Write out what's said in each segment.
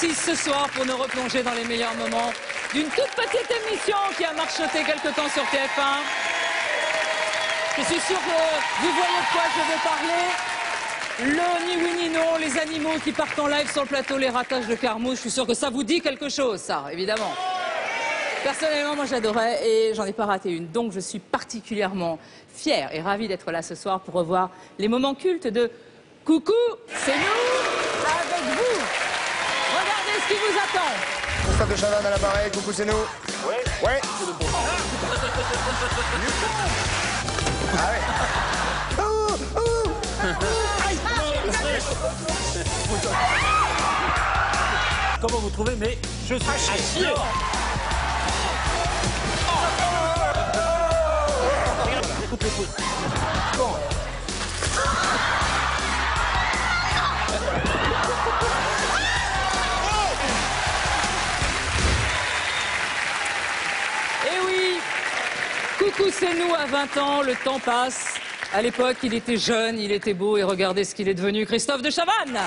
M6 ce soir pour nous replonger dans les meilleurs moments d'une toute petite émission qui a marchoté quelque temps sur TF1. Je suis sûr que vous voyez de quoi je veux parler. Le ni oui ni non, les animaux qui partent en live sur le plateau, les ratages de Carmouche. Je suis sûr que ça vous dit quelque chose, ça, évidemment. Personnellement, moi j'adorais et j'en ai pas raté une. Donc je suis particulièrement fière et ravie d'être là ce soir pour revoir les moments cultes de Coucou, c'est nous avec vous. Regardez ce qui vous attend. Christophe de Chavannes à l'appareil, coucou, c'est nous. Ouais. Ouais. Ah ouais. Oh, oh. Aïe. Comment vous trouvez, mais je suis à chier. Bon. Eh oui, Coucou, c'est nous à 20 ans, le temps passe. À l'époque, il était jeune, il était beau et regardez ce qu'il est devenu, Christophe de Chavannes.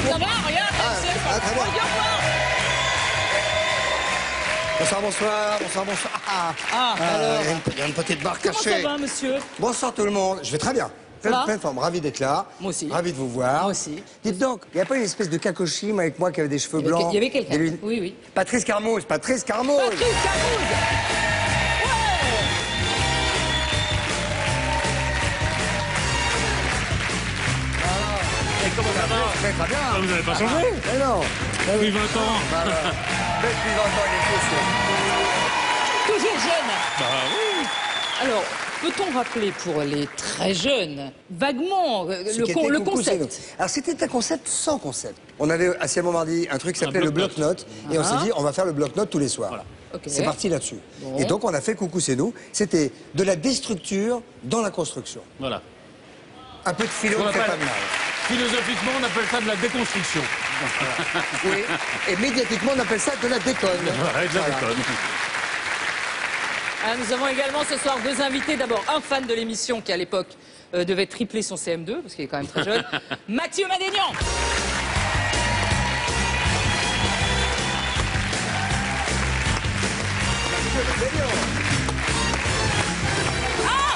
Ça va, regarde, très bien. Bonsoir, bonsoir, bonsoir, bonsoir. Alors. Il y a une petite barre Comment cachée. ça va, monsieur? Bonsoir tout le monde. Je vais très bien. Pleine forme, ravi d'être là. Moi aussi. Ravi de vous voir. Moi aussi. Dites donc, il n'y a pas une espèce de cacochime avec moi qui avait des cheveux blancs? Il y avait quelqu'un. des lunettes- Oui, oui. Patrice Carmouze, Patrice Carmouze. Patrice Carmouze. Et comment ça va? Très très bien. Ah, vous n'avez pas changé? Mais non. Depuis 20 ans. Voilà. Depuis 20 ans, il est fou, Toujours jeune. Bah oui. Alors, peut-on rappeler pour les très jeunes, vaguement, Ce qui était le Coucou, c'est nous. concept? Alors c'était un concept sans concept. On avait à Siam mardi un truc qui s'appelait Un le bloc-notes. bloc-notes et on s'est dit on va faire le bloc-notes tous les soirs. Voilà. Ok. C'est parti là-dessus. Bon. Et donc on a fait Coucou c'est nous. C'était de la déstructure dans la construction. Voilà. Un peu de philo On ne fait appelle- pas de mal. Philosophiquement, on appelle ça de la déconstruction. Oui. Et médiatiquement on appelle ça de la déconne. Voilà, de la Voilà. déconne. Ah, nous avons également ce soir deux invités. D'abord, un fan de l'émission qui, à l'époque, devait tripler son CM2, parce qu'il est quand même très jeune. Mathieu Madénian. Ah,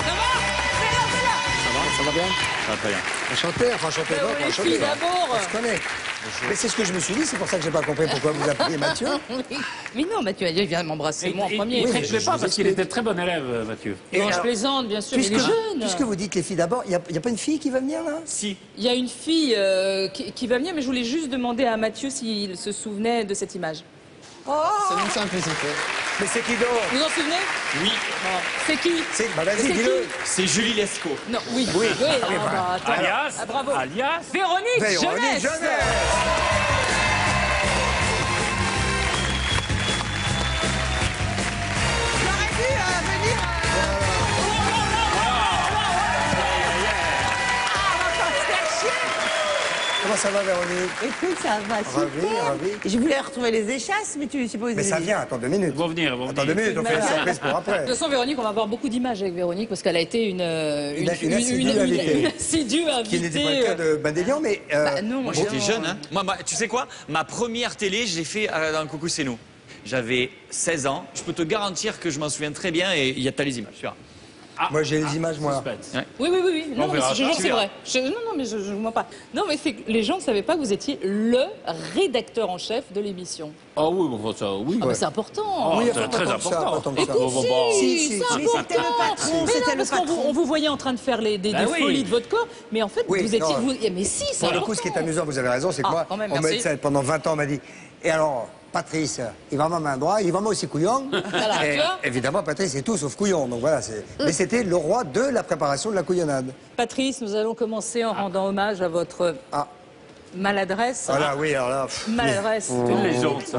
ça va? C'est là, c'est là. Ça va bien? Ça va très bien. Enchanté, enfin enchanté Ben pas, oui, enchanté. puis d'abord. On se connaît. Mais c'est ce que je me suis dit, c'est pour ça que j'ai pas compris pourquoi vous appelez Mathieu. Oui. Mais non, Mathieu, il vient de m'embrasser, moi en premier. oui, Je ne je plaît pas vous parce qu'il explique. était très bon élève, Mathieu. Et Non, je alors, plaisante, bien sûr, mais il est jeune. puisque vous dites les filles d'abord, il n'y a pas une fille qui va venir là? Si. Il y a une fille qui va venir, mais je voulais juste demander à Mathieu s'il se souvenait de cette image. C'est une simplicité. Mais c'est qui donc? Vous en souvenez? Oui, C'est qui? Bah vas-y, C'est dis-le. c'est Julie Lescaut. Non, oui. Oui. Attends. Alias, Ah, bravo. alias, Véronique Jeunesse. Comment ça va, Véronique? Écoute, ça va Ravi, super. ravi. Je voulais retrouver les échasses, mais tu sais pas où Mais ça vient, attends 2 minutes. Ils vont venir, ils vont Attends 2 venir. minutes, on fait une surprise pour De après. toute façon, Véronique, on va avoir beaucoup d'images avec Véronique parce qu'elle a été une assidue invitée. une assidue invitée. Qui n'était pas le cas de Badélian, mais... Bah, non, Moi, j'étais jeune, hein. Tu sais quoi? Ma première télé, je l'ai fait dans le Coucou, c'est nous. J'avais 16 ans. Je peux te garantir que je m'en souviens très bien et il y a t'as les images, tu vois. Moi, j'ai les images, moi. Suspense. Ouais. Oui. Non, On mais verra je jure ça. que c'est vrai. Non, mais je ne mens pas. Non, mais c'est que les gens ne savaient pas que vous étiez le rédacteur en chef de l'émission. Ah oui, bon, ça, oui. Ah, mais c'est important. Oh, Oui, c'est enfin, très pas tant que ça, important. pas tant que ça. Écoute, bon, bon, Si, c'est si, important. Mais c'était le patron, Mais non, c'était le parce qu'on patron. on vous voyait en train de faire des Bah oui. folies de votre corps, mais en fait, Oui, vous étiez... non. Mais si, c'est Pour le important. coup, ce qui est amusant, vous avez raison, c'est que Ah, moi, quand même, on merci. pendant 20 ans, on m'a dit, et alors, Patrice, il est vraiment main droit, il est vraiment aussi couillon. Voilà, Et tu vois. évidemment, Patrice est tout sauf couillon, donc voilà. Mais c'était le roi de la préparation de la couillonnade. Patrice, nous allons commencer en rendant hommage à votre Ah, maladresse. voilà, oui, alors là... Maladresse. C'est une légende, ça.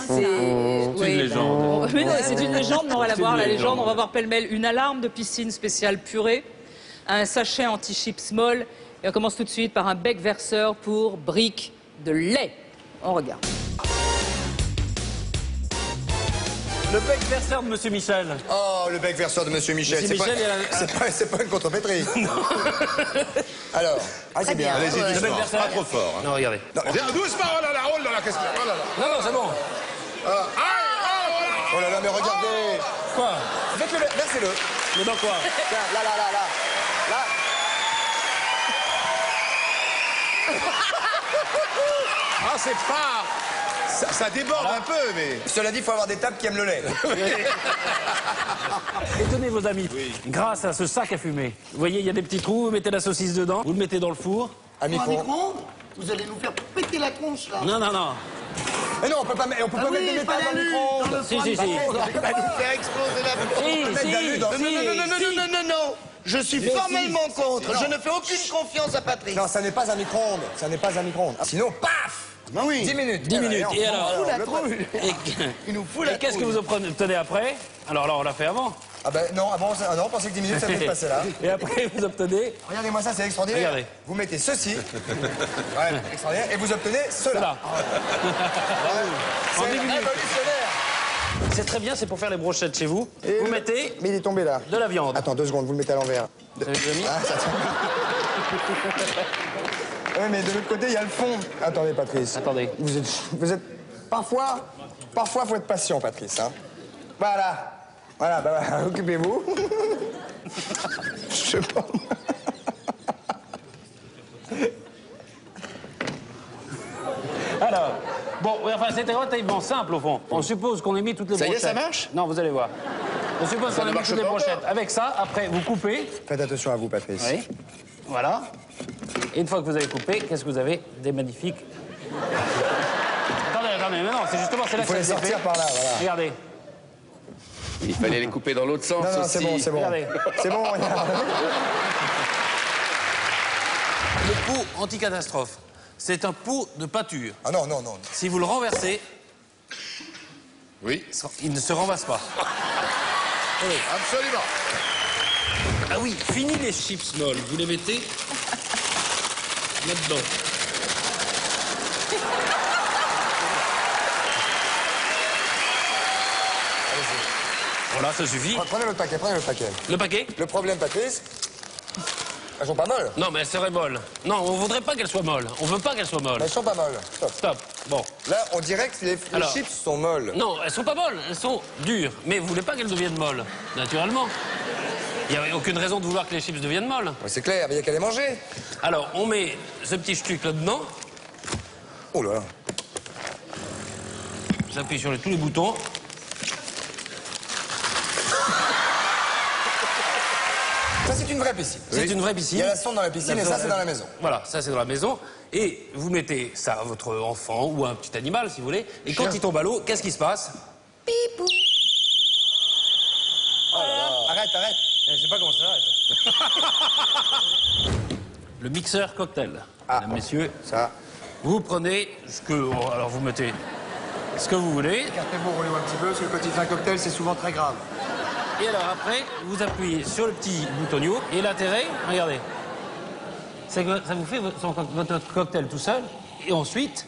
C'est une légende. Mais non, c'est une légende, mais on va la C'est voir, une la légende. légende. On va voir pêle-mêle une alarme de piscine spéciale purée, un sachet anti-chips molle, et on commence tout de suite par un bec verseur pour briques de lait. On regarde. Le bec verseur de Monsieur Michel. Oh, le bec verseur de Monsieur Michel. Monsieur Michel, C'est pas une contrepétrie. Alors, c'est bien. Allez-y, Le bec doucement, verseur. pas trop fort. Hein. Non, regardez. Doucement, oh là là, oh là là, qu'est-ce que... Oh là là. Non, non, c'est bon. Oh là là, mais regardez. Quoi? Faites-le, versez-le. Mais dans quoi? Tiens, là. Là. Ah, c'est pas... Ça déborde un peu, mais... Cela dit, il faut avoir des tables qui aiment le lait. Étonnez vos amis. Grâce à ce sac à fumer. Vous voyez, il y a des petits trous, vous mettez la saucisse dedans, vous le mettez dans le four. Un micro. Vous allez nous faire péter la tronche, là. Non, non, non. Mais non, on peut pas mettre des métals dans le micro-ondes. Si, si, si. On va nous faire exploser la Non. Je suis formellement contre. Je ne fais aucune confiance à Patrice. Non, ça n'est pas un micro-ondes. Ça n'est pas un micro-ondes. Sinon, paf. Ben oui. 10 minutes. 10 minutes. Et alors? Il nous fout la Et qu'est-ce que vous obtenez après? Alors là, on l'a fait avant. Ah ben non, avant, non, on pensait que 10 minutes, ça devait se passer là. Et après, vous obtenez... Regardez-moi ça, c'est extraordinaire. Regardez. Vous mettez ceci. Ouais, extraordinaire. Et vous obtenez cela. Cela. C'est En 10 minutes. révolutionnaire. C'est très bien, c'est pour faire les brochettes chez vous. Et Vous le- mettez Mais il est tombé là. de la viande. Attends, 2 secondes, vous le mettez à l'envers. Vous avez déjà mis? Ah, ça tient. Oui, mais de l'autre côté, il y a le fond. Attendez, Patrice. Attendez. Vous êtes... Parfois, faut être patient, Patrice. Hein. Voilà. Voilà, bah, occupez-vous. Je sais pas. Alors, bon, oui, enfin, c'était relativement simple au fond. On suppose qu'on ait mis toutes les Ça y est, brochettes. ça marche? Non, vous allez voir. On suppose qu'on ne a mis marche toutes les pas brochettes. encore. Avec ça, après, vous coupez. Faites attention à vous, Patrice. Oui. Voilà. Et une fois que vous avez coupé, qu'est-ce que vous avez? Des magnifiques... attendez, mais non, c'est justement, c'est là Il faut que les ça se sortir fait. par là, voilà. Regardez. Il fallait les couper dans l'autre sens Non, non, aussi. c'est bon, c'est bon. Regardez. C'est bon, regarde. Le pot anti-catastrophe, c'est un pot de pâture. Ah non, non, non. Si vous le renversez, Oui, il ne se renverse pas. absolument. Ah oui, fini les chips molles. Vous les mettez là-dedans. Voilà, ça suffit. Prenez le paquet, prenez le paquet. Le paquet? Le problème, Patrice, elles sont pas molles. Non, mais elles seraient molles. Non, on voudrait pas qu'elles soient molles. On veut pas qu'elles soient molles. Elles sont pas molles. Stop. Stop. Bon. Là, on dirait que les Alors. chips sont molles. Non, elles sont pas molles. Elles sont dures. Mais vous voulez pas qu'elles deviennent molles, naturellement. Il n'y a aucune raison de vouloir que les chips deviennent molles. Ouais, c'est clair, mais il y a qu'à les manger. Alors, on met ce petit truc là-dedans. Oh là là. J'appuie sur tous les boutons. Ça, c'est une vraie piscine. C'est une vraie Il piscine. y a la sonde dans la piscine et ça, c'est dans la maison. Voilà, ça c'est dans la maison. Et vous mettez ça à votre enfant ou à un petit animal, si vous voulez. Et quand il tombe à l'eau, qu'est-ce qui se passe? Oh là là. Arrête, arrête. Je sais pas comment ça s'arrête. Le mixeur cocktail. Mesdames, messieurs, Ça. vous prenez ce que... Alors vous mettez ce que vous voulez. Écartez-vous, roulez-vous un petit peu, parce que quand il fait un cocktail, c'est souvent très grave. Et alors après, vous appuyez sur le petit boutonnier. Et l'intérêt, regardez. C'est que ça vous fait votre cocktail tout seul. Et ensuite...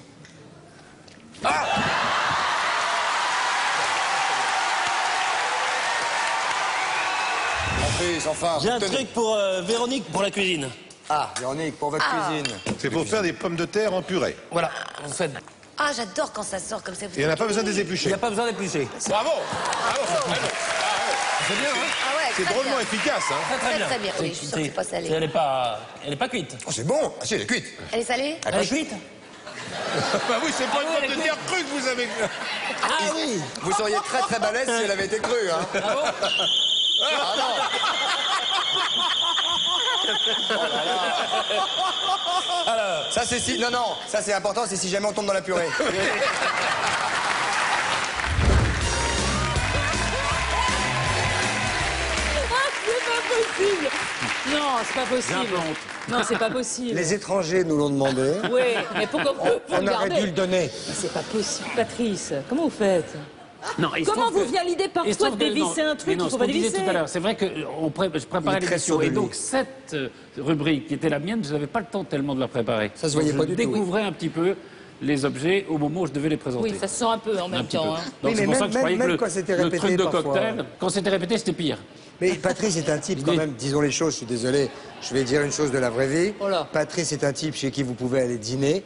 Patrice, enfin. J'ai un tenez. truc pour Véronique, pour la cuisine. Ah, Véronique, pour votre cuisine. C'est pour faire des pommes de terre en purée. Voilà, vous faites... Ah, j'adore quand ça sort comme ça. Et on n'a pas besoin de les Il éplucher. n'y a pas besoin d'éplucher. Bravo. Bravo. C'est bien, hein? Ah ouais, C'est très drôlement bien. efficace, hein. Très bien. Très bien, oui, je suis sûre que c'est pas salé. Elle n'est pas cuite. Oh, c'est bon. Ah si, elle est cuite. Elle est salée? Elle est cuite? Bah oui, c'est pas oui, une elle est pomme de terre crue que vous avez... Ah oui. Vous seriez très très balèze si elle avait été crue, hein. Ah bon? Ah non. Alors, ça c'est si... Non, non, ça c'est important, c'est si jamais on tombe dans la purée. C'est pas possible. Non, c'est pas possible. Non, c'est pas possible. Les étrangers nous l'ont demandé. Oui, mais pourquoi vous On aurait regardez dû le donner. C'est pas possible, Patrice. Comment vous faites? Non, il se Comment trouve vous que- vient l'idée il se parfois trouve de que- dévisser non, un truc mais non, qu'il ce faut pas qu'on disait dévisser? tout à l'heure, c'est vrai que je préparais Il est très sûr l'émission de et lui. donc cette rubrique qui était la mienne, je n'avais pas le temps tellement de la préparer. Ça se voyait Donc, pas du tout, Je découvrais un petit peu les objets au moment où je devais les présenter. Oui, ça se sent un peu en même Un petit temps. peu. Hein. Donc Oui, c'est mais pour ça que je même- croyais que même quand c'était le répété truc de parfois. cocktail, quand c'était répété, c'était pire. Mais Patrice est un type quand même, disons les choses, je suis désolé, je vais dire une chose de la vraie vie. Oh là. Patrice est un type chez qui vous pouvez aller dîner,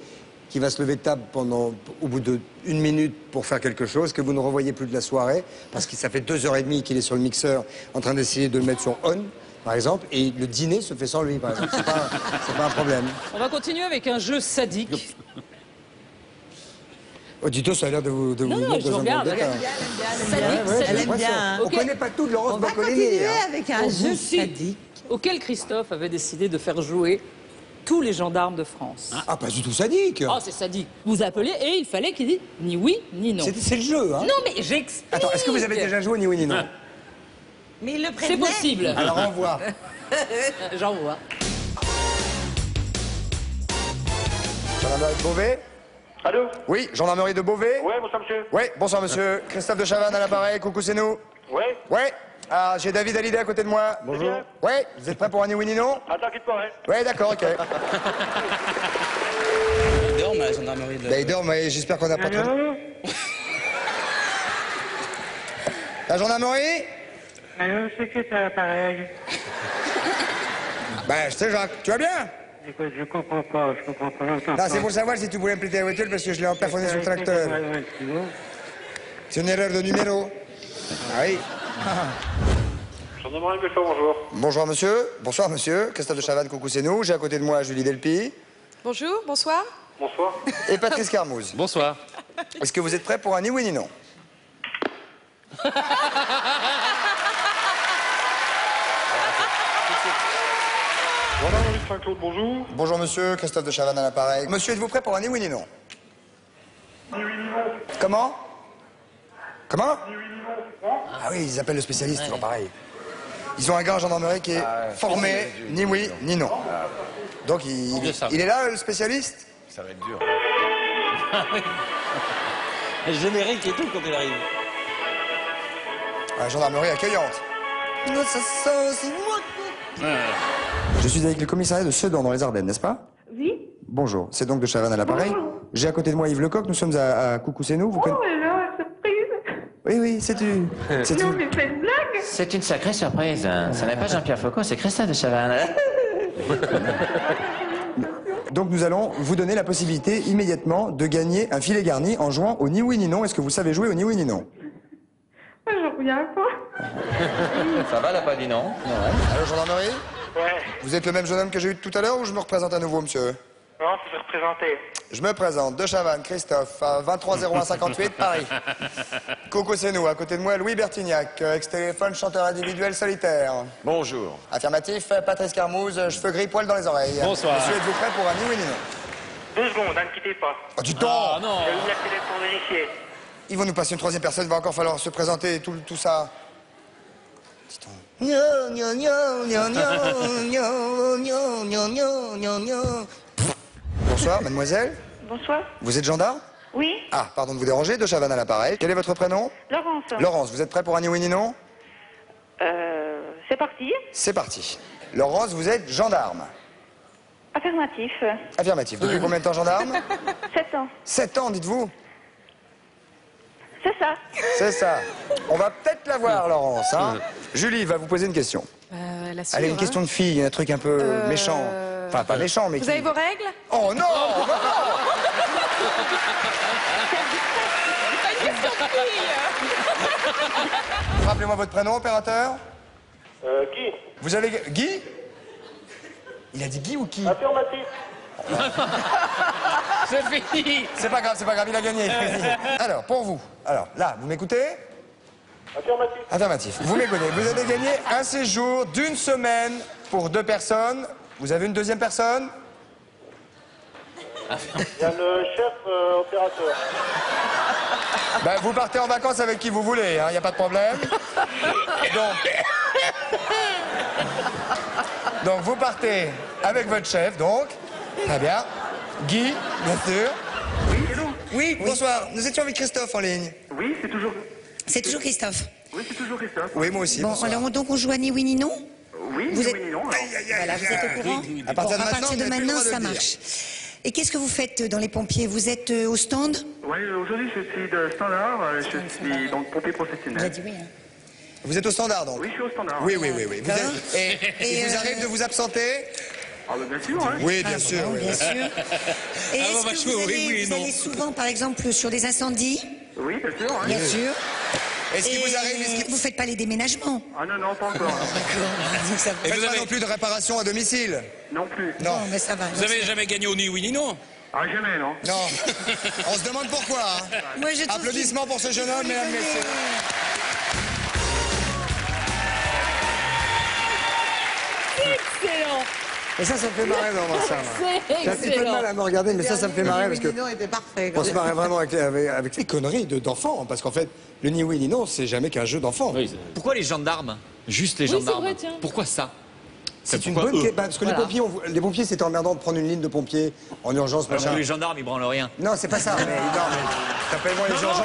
qui va se lever de table au bout de 1 minute pour faire quelque chose, que vous ne revoyez plus de la soirée, parce que ça fait 2h30 qu'il est sur le mixeur en train d'essayer de le mettre sur on, par exemple, et le dîner se fait sans lui, par exemple. C'est pas un problème. On va continuer avec un jeu sadique. Oh, Tito, ça a l'air de vous Non, mettre je dans un regarde, monde d'état. Elle aime bien. Hein. On connaît pas tout de Laurence On va Boccolini. continuer hein. avec un jeu sadique. Auquel Christophe avait décidé de faire jouer tous les gendarmes de France. Ah, pas du tout sadique. Oh, c'est sadique. Vous appelez et il fallait qu'il dise ni oui ni non. C'est le jeu, hein. Non, mais j'explique. Attends, est-ce que vous avez déjà joué ni oui ni non? Mais il le C'est prévenait. possible. Alors, au revoir. J'en vois. Gendarmerie de Beauvais? Allô? Oui, gendarmerie de Beauvais? Ouais, bonsoir monsieur. Oui, bonsoir monsieur. Christophe de Chavannes à l'appareil, coucou, c'est nous. Ouais? Ouais. Ah, j'ai David Hallyday à côté de moi. Bonjour. Ouais, vous êtes prêts pour un ni oui ni non? Attends, quitte pas, ouais. Ouais, d'accord, ok. Il dort, mais la gendarmerie de... Bah, il dort, mais j'espère qu'on n'a pas trop... La gendarmerie? Allô, c'est qui ça, l'appareil? Bah, je sais, Jacques. Tu vas bien? Écoute, je comprends pas. Non, c'est pour savoir si tu voulais me prêter la voiture parce que je l'ai emplafonné sur le tracteur. C'est une erreur de numéro. Ah oui. Gendarmerie Belfort, bonjour. Bonjour monsieur. Bonsoir monsieur. Christophe de Chavannes, coucou, c'est nous. J'ai à côté de moi Julie Delpy Bonjour, bonsoir. Bonsoir. et Patrice Carmouze. Bonsoir. Est-ce que vous êtes prêts pour un ni oui ni non? Gendarmerie de Saint-Claude, bonjour. Bonjour monsieur, Christophe de Chavannes à l'appareil. Monsieur, êtes-vous prêt pour un ni oui ni non? Ni oui ni non. Comment? Comment? Ni oui ni non, c'est ça? Ah oui, ils appellent le spécialiste, toujours pareil. Ils ont un gars en gendarmerie qui est formé ni oui ni non. Donc il est là, le spécialiste? Ça va être dur. Le générique et tout quand il arrive. La gendarmerie accueillante. Je suis avec le commissariat de Sedan dans les Ardennes, n'est-ce pas? Oui. Bonjour, c'est donc de Chavannes à l'appareil. J'ai à côté de moi Yves Lecoq, nous sommes à Coucou c'est nous. Vous Oh là, surprise. Oui, oui, c'est une... c'est Non, une- mais c'est une blague. C'est une sacrée surprise. Hein. Ce n'est pas Jean-Pierre Foucault, c'est Christophe de Chavannes. Donc nous allons vous donner la possibilité immédiatement de gagner un filet garni en jouant au ni oui ni non. Est-ce que vous savez jouer au ni oui ni non? Moi, j'en reviens pas. Ça va, elle a pas dit non. Allô, gendarmerie? Ouais. Vous êtes le même jeune homme que j'ai eu tout à l'heure ou je me représente à nouveau, monsieur? Non, faut se représenter. Je me présente, de Chavannes, Christophe, à 230158, Paris. Coucou, c'est nous. À côté de moi, Louis Bertignac, ex-téléphone, chanteur individuel solitaire. Bonjour. Affirmatif, Patrice Carmouze, cheveux gris, poils dans les oreilles. Bonsoir. Monsieur, êtes-vous prêt pour un ni oui ni non? 2 secondes, ne quittez pas. Oh, du temps! Ah non. J'ai eu la télé pour vérifier. Ils vont nous passer une troisième personne, il va encore falloir se présenter, tout ça. Bonsoir, mademoiselle. Bonsoir. Vous êtes gendarme? Oui. Ah, pardon de vous déranger, de Chavannes à l'appareil. Quel est votre prénom? Laurence. Laurence, vous êtes prêt pour un ni oui ni non? C'est parti. C'est parti. Laurence, vous êtes gendarme. Affirmatif. Affirmatif. Depuis combien de temps gendarme? 7 ans. 7 ans, dites-vous? C'est ça. C'est ça. On va peut-être la voir, Laurence. Hein. Julie va vous poser une question. La Allez, une question de fille, un truc un peu méchant. Enfin, pas méchant, mais Vous qui... avez vos règles? Oh non, non. Rappelez-moi votre prénom, opérateur. Qui? Vous avez... Guy? Il a dit Guy ou qui? Affirmatif. C'est fini. C'est pas grave, il a gagné. Alors, pour vous. Alors, là, vous m'écoutez? Affirmatif. Affirmatif. Vous m'écoutez. Vous avez gagné un séjour d'1 semaine pour 2 personnes. Vous avez une deuxième personne? Il y a le chef opérateur. Ben, vous partez en vacances avec qui vous voulez, il n'y a pas de problème. Donc, vous partez avec votre chef, donc. Très bien. Guy, bien sûr. Oui, hello. Oui, bonsoir. Nous étions avec Christophe en ligne. Oui, c'est toujours... C'est toujours Christophe. Oui, c'est toujours Christophe. Oui, moi aussi. Bon, bonsoir. alors donc on joue à ni oui ni non? Oui, Vous oui, êtes- oui, non. Alors. Voilà, vous êtes au courant? À partir de Bon, à maintenant, partir de vous n'avez plus le maintenant, droit de ça le dire. marche. Et qu'est-ce que vous faites dans les pompiers? Vous êtes au stand? Oui, aujourd'hui je suis de standard, je suis donc pompier J'ai professionnel. dit oui. Hein. Vous êtes au standard, donc? Oui, je suis au standard. Oui. Vous êtes- et il vous arrive de vous absenter? Ah, bah, bien sûr, hein. Oui, bien sûr. Bon, oui. bien sûr. Et Ah, est-ce bah, que chaud, vous oui, allez, non. souvent, par exemple, sur des incendies? Oui, bien sûr. Hein. Bien sûr. Est-ce qu'il vous arrive... Vous faites pas les déménagements? Ah non, non, pas encore. hein. D'accord. Ça va. Et vous n'avez pas non plus de réparation à domicile? Non plus. Non. Mais ça va. Vous avez jamais gagné au ni oui ni non? Ah, jamais, non. Non. On se demande pourquoi. Hein. Moi, je trouve Applaudissements pour ce jeune homme, mesdames, messieurs. Excellent. Et ça me fait marrer d'entendre ça. moi. C'est J'ai un petit peu de excellent. mal à me regarder, mais ça me fait marrer parce que... Non, était parfait. On se marrait vraiment avec les conneries d'enfants, parce qu'en fait, le ni oui ni non, c'est jamais qu'un jeu d'enfants. Pourquoi les gendarmes? Juste les Oui, c'est gendarmes. vrai, tiens. Pourquoi ça? C'est une Pourquoi bonne eux question. Parce que Voilà. les pompiers, c'était emmerdant de prendre une ligne de pompiers en urgence, Parce que machin. les gendarmes, ils branlent rien. Non, c'est pas ça. Mais t'appelles-moi les urgences.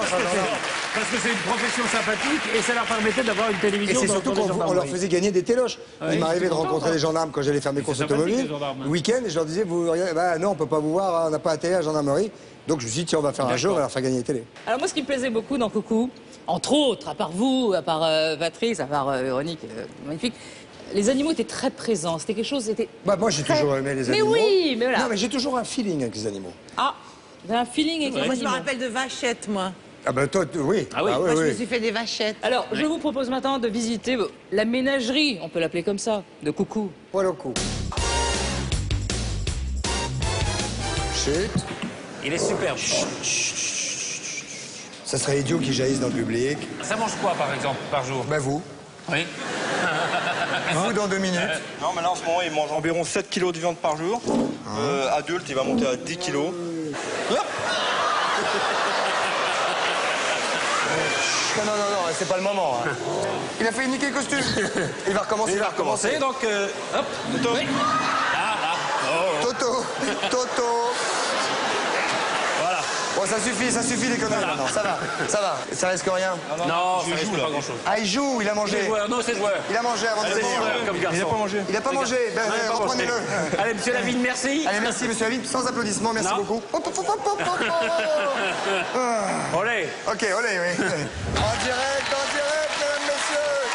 Parce que c'est une profession sympathique et ça leur permettait d'avoir une Et télévision c'est dans surtout les qu'on gendarmeries. leur faisait gagner des téloches. Ouais, Il m'arrivait de ils étaient rencontrer contents, les gendarmes quand j'allais faire mes courses sympathique, automobiles, les gendarmes, hein. le week-end, et je leur disais, vous, regardez, bah non, on peut pas vous voir, on n'a pas intérêt à la gendarmerie. Donc je me suis dit, tiens, on va faire un jeu, on va leur faire gagner les télés. Alors moi, ce qui me plaisait beaucoup dans Coucou, entre autres, à part vous, à part Patrice, à part Véronique, magnifique, les animaux étaient très présents. C'était quelque chose, c'était... Bah, moi, j'ai toujours aimé les Mais animaux. oui, mais voilà. Non, mais j'ai toujours un feeling avec les animaux. Ah, vous avez un feeling avec les Moi, je me animaux. rappelle de vachettes, moi. Ah bah toi, oui. Ah oui. oui, Moi, je me oui. suis fait des vachettes. Alors, je vous propose maintenant de visiter la ménagerie, on peut l'appeler comme ça, de Coucou. Pour le coup. Chut. Il est superbe. Ça serait idiot qu'ils jaillissent dans le public. Ça mange quoi, par exemple, par jour? Bah vous. Oui. Vous dans 2 minutes. Non, mais là en ce moment, il mange environ 7 kilos de viande par jour. Adulte, il va monter à 10 kilos. Non, c'est pas le moment. Hein. Il a failli niquer le costume. Il va recommencer. Il va recommencer, donc hop, Toto. Oui. Ah, là. Oh. Toto. Voilà. Bon, ça suffit les conneries maintenant. Ça va. Ça risque rien. Non, je joue là. pas grand-chose. Ah, il joue, il a mangé. C'est joueur, non, c'est joueur. Il a mangé avant de venir. Comme garçon. Il a pas mangé. Il a pas mangé. Ben, reprenez-le. Allez, monsieur Lavigne, merci. Allez, merci, monsieur Lavigne. Sans applaudissements, merci Non. beaucoup. Olé. Ok, olé, oui. En direct, mesdames, messieurs.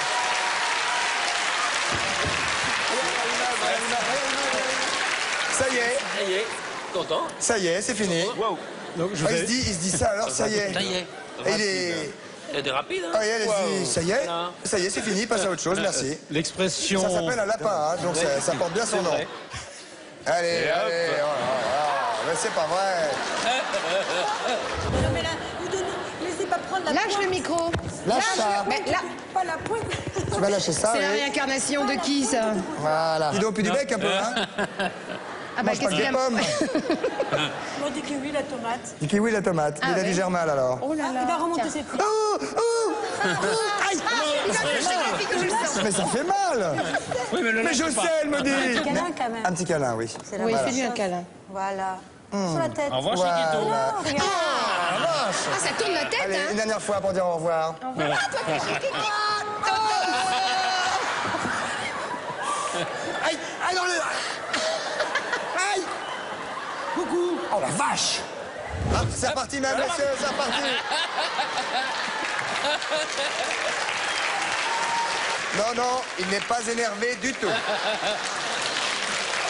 Ça y est. Ça y est, content. Ça y est, c'est fini. Waouh. Donc, Ah, il se dit ça alors, ça y est. Ça y est. Et il est... Il est rapide, hein. Ah, et elle dit, ça y est, c'est fini, passe à autre chose, merci. L'expression... Ça s'appelle un lapin, hein, donc ça porte bien son nom. vrai. Allez, oh là là, mais c'est pas vrai. Non, mais là, laissez pas prendre la Lâche le micro. Lâche ça. Mais là, pas la pointe. Tu vas lâcher ça, c'est la oui. réincarnation de qui, ça? Voilà. Dis donc, puis du bec un peu, hein. Ah bah, Mange pas que qu'est-ce des qu'il a... pommes. Moi, du kiwi, la tomate. Du kiwi, la tomate. Il a du germal, alors. Oh là là. Il va remonter ses pieds. Aïe. Il a touché ma fille que je le sens. Mais ça fait mal. Oui, mais le Mais je sais, elle me dit. Câlin, quand même. Un petit câlin, oui. C'est la Oui, bonne fais-lui un chose. câlin. Voilà. Sur la tête. Au revoir, Voilà. Chiquito. Non, regarde. Ah, ça tourne la tête, Allez, hein? une dernière fois pour dire au revoir. Aïe, aïe, dans le... Aïe. Coucou. Oh la vache. Ah, c'est reparti, mesdames, messieurs, c'est reparti. Non, il n'est pas énervé du tout.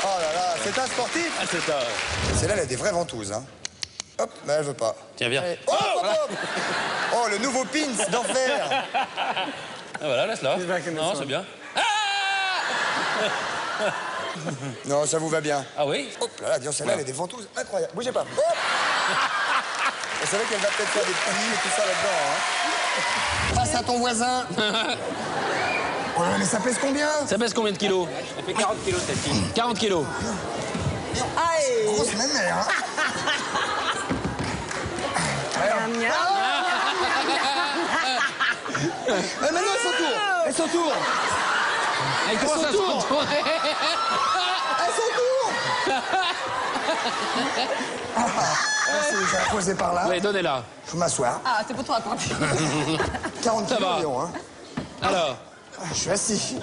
Oh là là, c'est un sportif. Ah, c'est ça. Celle-là, elle a des vraies ventouses, hein. Hop, mais elle veut pas. Tiens, viens. Allez. Oh, oh, le nouveau pins d'enfer. Ah, voilà, laisse-la. Non, c'est bien. Non, ça vous va bien. Ah oui? Hop là, disons, celle-là, elle a des ventouses incroyables. Bougez pas. Hop. Vous savez qu'elle va peut-être faire des petits et tout ça là-dedans, hein. Passe à ton voisin. Oh là là, mais ça pèse combien? Ça pèse combien de kilos? Ça fait 40 kilos, cette fille. 40 kilos. Grosse mémère, hein. Mais maintenant, elle s'entoure. Elle s'entoure. Elle commence à s'entourer. Elle s'entoure. Je vais la poser par là. Oui, donnez-la. Je vais m'asseoir. Ah, c'est pour toi, attends. 40 Ça kilos, va. Léon, hein. Alors, Je suis assis.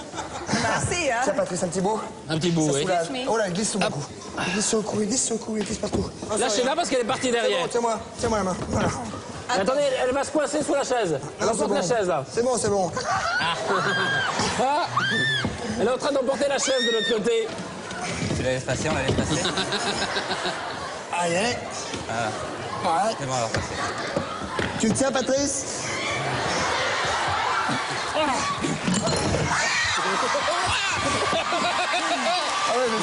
Merci, hein. Tiens, Patrice, un petit bout. Un petit bout, Ça oui. soulage. Oh là, il glisse sur mon cou. Il glisse sur le cou, il glisse sur le cou, il glisse partout. Lâchez-la parce qu'elle est partie derrière. C'est bon, tiens-moi la main. Voilà. Attendez, elle va se coincer sous la chaise. Elle Non, c'est emporte la bon. chaise, là. C'est bon, c'est bon. Ah, elle est en train d'emporter la chaise de l'autre côté. Tu la laisses passer, on la laisse passer. Allez, allez. Voilà. Ouais. C'est bon, alors passer. Tu le tiens, Patrice? Ah ouais, mais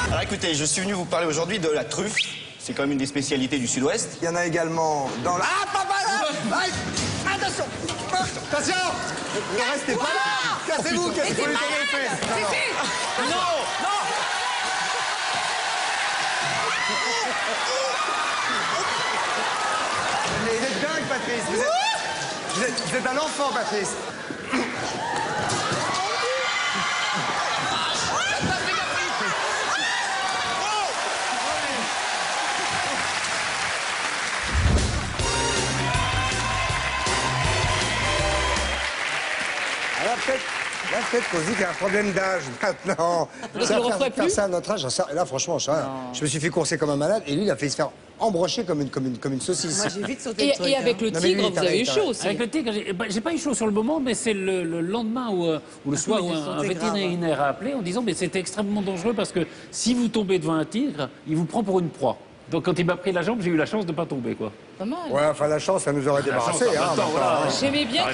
c'est Alors écoutez, je suis venu vous parler aujourd'hui de la truffe. C'est quand même une des spécialités du Sud-Ouest. Il y en a également dans la... Ah, papa, là! Aïe! Attention! Attention! Ne restez pas là! Cassez-vous, cassez-vous les fesses! Non! Non! Mais vous êtes dingue, Patrice! Vous êtes un enfant, Patrice! Là, peut-être qu'on se dit qu'il y a un problème d'âge maintenant. Faire ça à notre âge, là, franchement, je me suis fait courser comme un malade et lui, il a fait se faire embrocher comme une saucisse. Moi, j'ai vite sauté le truc. Et avec le tigre, vous avez eu chaud aussi. Avec le tigre, j'ai pas eu chaud sur le moment, mais c'est le lendemain ou le soir où un vétérinaire a appelé en disant mais c'était extrêmement dangereux parce que si vous tombez devant un tigre, il vous prend pour une proie. Donc quand il m'a pris la jambe, j'ai eu la chance de ne pas tomber, quoi. Pas mal. Ouais, enfin, la chance, ça nous aurait débarrassé. J'aimais bien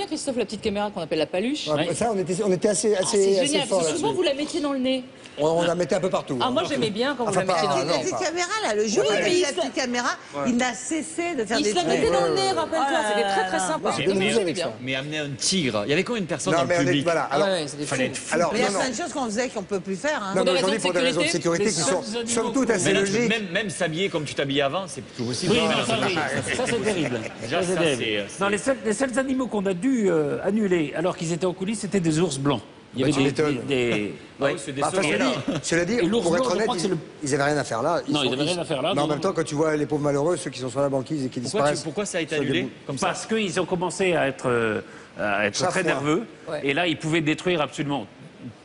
Christophe, la petite caméra qu'on appelle la paluche. Ouais, ça, on était assez C'est génial, fort parce que souvent là-dessus. vous la mettiez dans le nez. On la mettait un peu partout. Ah, moi j'aimais bien quand vous la mettiez dans le La nez. petite caméra, là, le jour où il a mis la petite caméra, il n'a cessé de faire Il des se la trucs. mettait dans le nez, rappelle-toi, c'était très très sympa. J'aimais bien. Mais amener un tigre, il y avait combien de personnes Non, dans mais le on est, public? voilà. Alors, fallait être fou. alors, Mais il y a non, plein de choses qu'on faisait qu'on ne peut plus faire. Hein. non, des mais aujourd'hui, raisons pour des raisons de sécurité qui Les sont, seuls animaux somme toute, assez Mais logiques. même s'habiller comme tu t'habillais avant, c'est plus possible. Oui, mais ça c'est terrible. Déjà, Ça, c'est ça, terrible. c'est- Non, les seuls animaux qu'on a dû annuler alors qu'ils étaient en coulisses, c'était des ours blancs. Il y Bah, tu avait m'étonnes. Ouais, c'est des Enfin, sauvages. cela dit, Et l'ours pour être blanc, je honnête, crois que c'est le- ils avaient rien à faire là. Non, ils avaient rien à faire là, Mais en non. même temps, quand tu vois les pauvres malheureux, ceux qui sont sur la banquise et qui disparaissent. Pourquoi ça a été sur des annulé bouts- comme ça? Parce qu'ils ont commencé à être Chaque très fois. nerveux. Ouais. Et là, ils pouvaient détruire absolument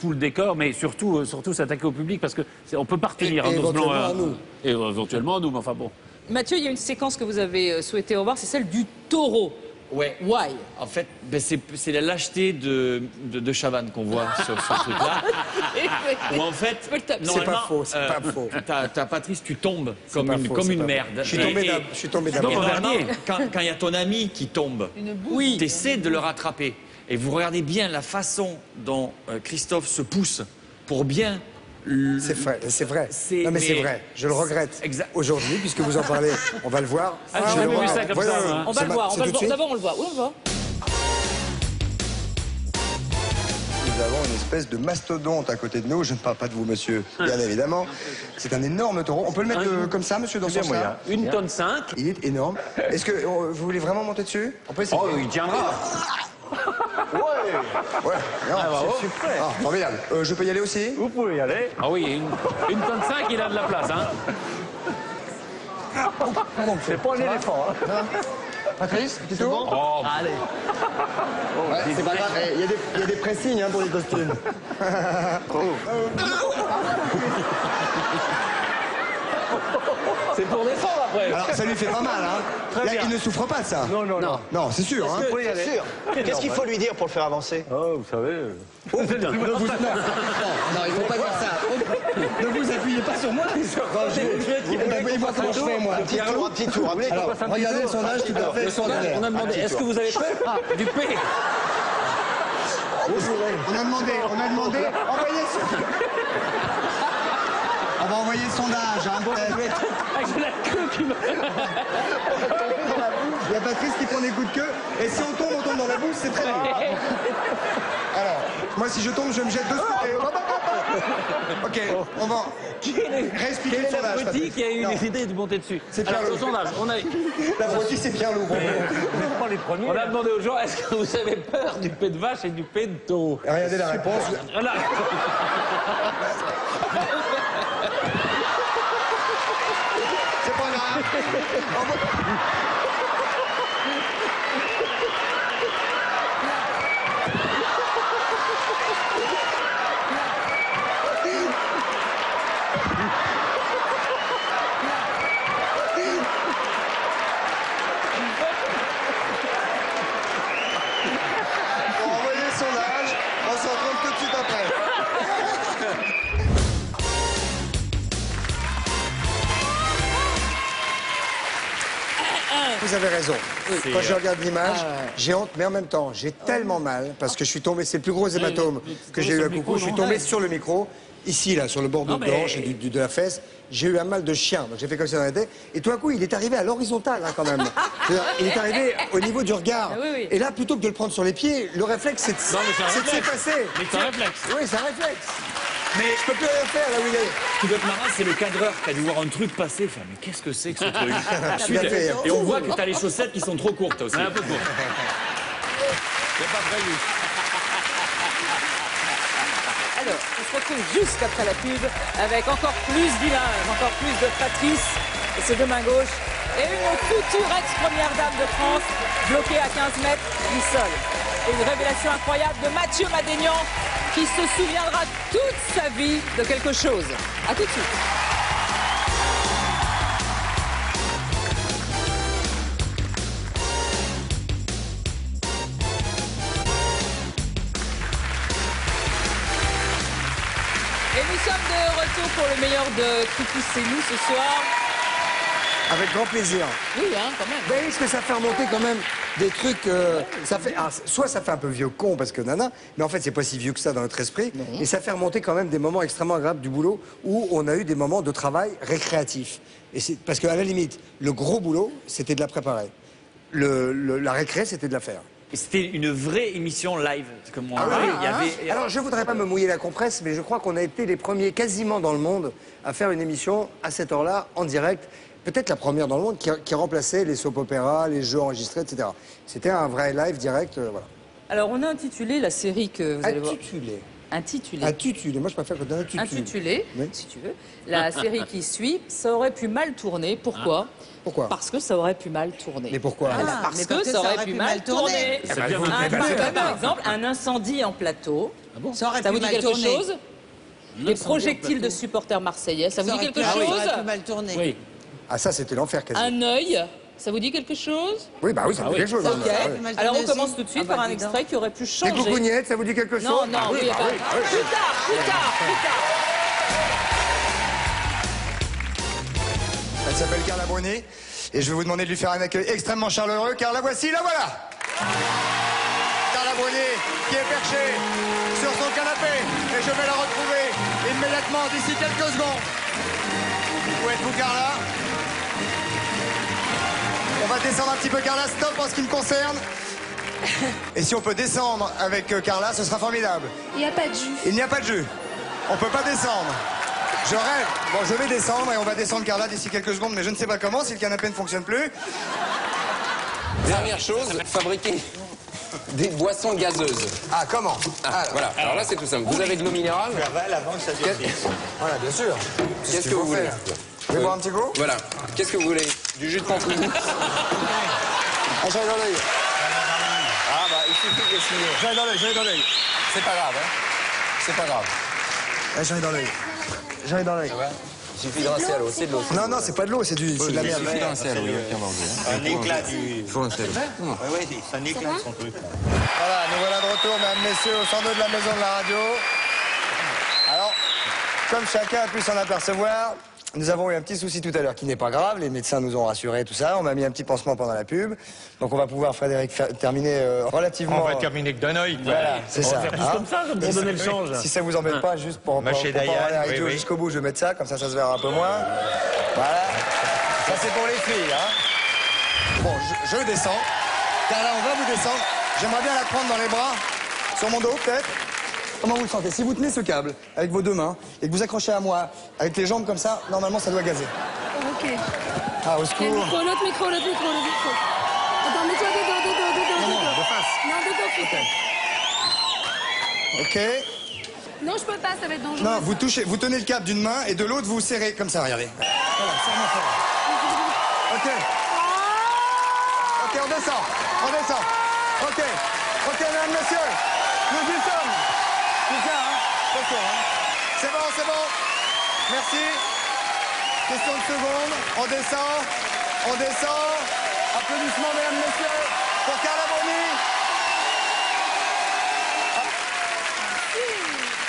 tout le décor, mais surtout s'attaquer au public parce que on peut pas retenir Et un ours blanc. éventuellement à nous. Et éventuellement à nous, mais enfin bon. Mathieu, il y a une séquence que vous avez souhaité revoir, c'est celle du taureau. Ouais. Why? En fait, ben, c'est la lâcheté de Chavannes qu'on voit sur ce truc-là. Où en fait, C'est pas faux, c'est pas faux. T'as Patrice, tu tombes comme pas une, faux, comme c'est une pas merde. faux. Je suis tombé d'abord. Et Non, normalement, dernier. quand il y a ton ami qui tombe, Oui. tu essaies de le rattraper. Et vous regardez bien la façon dont Christophe se pousse pour bien... C'est vrai, c'est vrai. C'est- Non, mais c'est mais- vrai. Je le regrette. Exact. Aujourd'hui, puisque vous en parlez, on va le voir. Ah, j'ai Je jamais le vu vois. ça comme Voilà. ça, hein. On va C'est le voir, c'est tout de suite. D'abord on le voit. Oui, on le voit. Nous avons une espèce de mastodonte à côté de nous. Je ne parle pas de vous, monsieur, bien évidemment. C'est un énorme taureau. On peut le mettre comme ça, monsieur, dans son sens. Une tonne 5. Il est énorme. Est-ce que vous voulez vraiment monter dessus? On peut essayer. Oh, il tiendra. Ouais, non, c'est super. Ah, formidable. Je peux y aller aussi? Vous pouvez y aller. Ah oui, une tonne 5, il a de la place. Hein. C'est pas un éléphant. Patrice, petit tour? Oh, Allez. Ouais, c'est pas grave. Il y a des pressings pour les costumes. c'est pour descendre après. Alors, ça lui fait pas mal, hein? Là, il ne souffre pas de ça. Non, non, non. Non, c'est sûr, hein? Qu'est-ce qu'il faut lui dire pour le faire avancer? Oh, vous savez. Non, il faut pas dire ça. Ne vous appuyez pas sur moi. Il voit comment je fais, moi. Un petit tour. Alors, regardez le sondage tout à fait extraordinaire. On a demandé, est-ce que vous avez peur? Ah, du P. On a demandé, envoyez ce... On va envoyer le sondage, hein, peut-être. Avec la queue qui me... Il y a Patrice qui prend des coups de queue, et si on tombe dans la bouche, c'est très dur. Alors, moi, si je tombe, je me jette dessus. Ok, on va réexpliquer le sondage. L'abruti qui a eu Non. l'idée de monter dessus. C'est Alors, Pierre au sondage, L'abruti, c'est Pierre Loup. on a demandé aux gens, est-ce que vous avez peur du P de vache et du P de taureau? Regardez la réponse. Voilà. C'est pas grave. vous avez raison. Quand je regarde l'image, Ah ouais. j'ai honte, mais en même temps, j'ai tellement mal parce que je suis tombé, c'est le plus gros hématome que j'ai eu à coucou. Je suis tombé sur le micro, ici, là, sur le bord de hanche et de la fesse. J'ai eu un mal de chien, donc j'ai fait comme ça dans la tête. Et tout à coup, il est arrivé à l'horizontale, hein, quand même. Il est arrivé au niveau du regard. Ah oui, oui. Et là, plutôt que de le prendre sur les pieds, le réflexe, c'est de s'effacer. Mais c'est un réflexe. Oui, c'est un réflexe. Mais Je peux plus rien faire là où il est. ce qui doit être marrant, c'est le cadreur qui a dû voir un truc passer. Enfin, mais qu'est-ce que c'est que ce truc? Tout à fait. Et on voit que t'as les chaussettes qui sont trop courtes aussi. Un peu court. C'est pas prévu. Alors, on se retrouve juste après la pub avec encore plus d'images, encore plus de Patrice et ses deux mains gauches et une future ex-première dame de France bloquée à 15 mètres du sol. Et une révélation incroyable de Mathieu Madénian qui se souviendra toute sa vie de quelque chose. À tout de suite. Et nous sommes de retour pour le meilleur de Coucou c'est nous ce soir. Avec grand plaisir. Oui, hein, quand même. Ben, est-ce que ça fait remonter quand même des trucs... ça fait, soit ça fait un peu vieux con parce que nana, mais en fait c'est pas si vieux que ça dans notre esprit. Et ça fait remonter quand même des moments extrêmement agréables du boulot où on a eu des moments de travail récréatifs. Et parce qu'à la limite, le gros boulot, c'était de la préparer. La récré, c'était de la faire. Et c'était une vraie émission live. Comme on il y avait... Alors, je voudrais pas me mouiller la compresse, mais je crois qu'on a été les premiers quasiment dans le monde à faire une émission à cette heure-là, en direct. Peut-être la première dans le monde qui remplaçait les soap-opéras, les jeux enregistrés, etc. C'était un vrai live direct, voilà. Alors, on a intitulé la série que vous allez voir. Intitulé. Intitulé. Moi, je préfère que intitulé. Intitulé, si tu veux. La série qui suit, ça aurait pu mal tourner. Pourquoi Pourquoi? Parce que ça aurait pu mal tourner. Mais pourquoi? Parce que ça aurait pu mal tourner. Par exemple, un incendie en plateau. Ça aurait Ça pu vous dit mal quelque tourner. chose? Des projectiles de supporters marseillais. Ça vous dit quelque Ça chose? aurait pu mal tourner. Oui. Ah, ça, c'était l'enfer, quasi. Un œil. Ça vous dit quelque chose? Oui, bah oui, ça me dit quelque chose. Ok. Ah, oui. Alors on commence tout de suite par un extrait qui aurait pu Les changer. coucougnettes, ça vous dit quelque chose? Non, non, Ah, oui, bah bah, oui, bah oui. plus tard, plus tard, plus tard. Elle s'appelle Carla Bruni et je vais vous demander de lui faire un accueil extrêmement chaleureux car la voici, la voilà. Carla Bruni qui est perchée sur son canapé et je vais la retrouver immédiatement d'ici quelques secondes. Où êtes-vous, Carla? On va descendre un petit peu, Carla, stop en ce qui me concerne. Et si on peut descendre avec Carla, ce sera formidable. Il n'y a pas de jus. Il n'y a pas de jus. On peut pas descendre. Je rêve. Bon, je vais descendre et on va descendre Carla d'ici quelques secondes, mais je ne sais pas comment si le canapé ne fonctionne plus. Dernière chose, fabriquer des boissons gazeuses. Ah, comment? Voilà, alors là c'est tout simple. Vous avez de l'eau minérale. Voilà, bien sûr. Qu'est-ce que vous voulez? Vous voulez boire un petit coup? Voilà. Qu'est-ce que vous voulez? Du jus de pamplemousse. Ah, j'en ai dans l'œil. Ah bah il suffit de signer. J'en ai dans l'œil, j'en ai dans l'œil. C'est pas grave, hein. C'est pas grave. J'en ai dans l'œil. J'en ai dans l'œil. Il suffit de rincer à l'eau, c'est de l'eau. Non, non, c'est pas de l'eau, c'est de la merde. Il suffit de rincer à l'eau, il y a qu'un bordel. Un éclat du... Il faut rincer à l'eau. Oui, c'est un éclat de son truc. Voilà, nous voilà de retour, mesdames, messieurs, au 102 de la maison de la radio. Alors, comme chacun a pu s'en apercevoir, nous avons eu un petit souci tout à l'heure qui n'est pas grave. Les médecins nous ont rassurés, tout ça. On m'a mis un petit pansement pendant la pub. Donc on va pouvoir, Frédéric, terminer relativement... On va terminer que d'un œil. Voilà, c'est ça. On va faire tous comme ça, pour donner le change. Si ça vous embête pas, juste pour Mâcher pas aller à la Diane, radio oui, oui. jusqu'au bout, je vais mettre ça, comme ça se verra un peu moins. Voilà. Ça c'est pour les filles, hein. Bon, je descends. Car là, on va vous descendre. J'aimerais bien la prendre dans les bras, sur mon dos peut-être. Comment vous le sentez? Si vous tenez ce câble avec vos deux mains et que vous accrochez à moi avec les jambes comme ça, normalement ça doit gazer. Ok. Ah, au secours. L'autre micro. Attends, mets-toi dedans. Non, de face. Non, dedans, Ok. Non, je peux pas, ça va être dangereux. Non, vous tenez le câble d'une main et de l'autre vous serrez comme ça, regardez. Voilà, serrement fort. Ok. Ok, on descend. Ok, mesdames, messieurs, nous y sommes. C'est ça, hein? Attention, hein? C'est bon. Merci. Question de seconde. On descend. Applaudissements, mesdames, messieurs, pour Carla Bruni.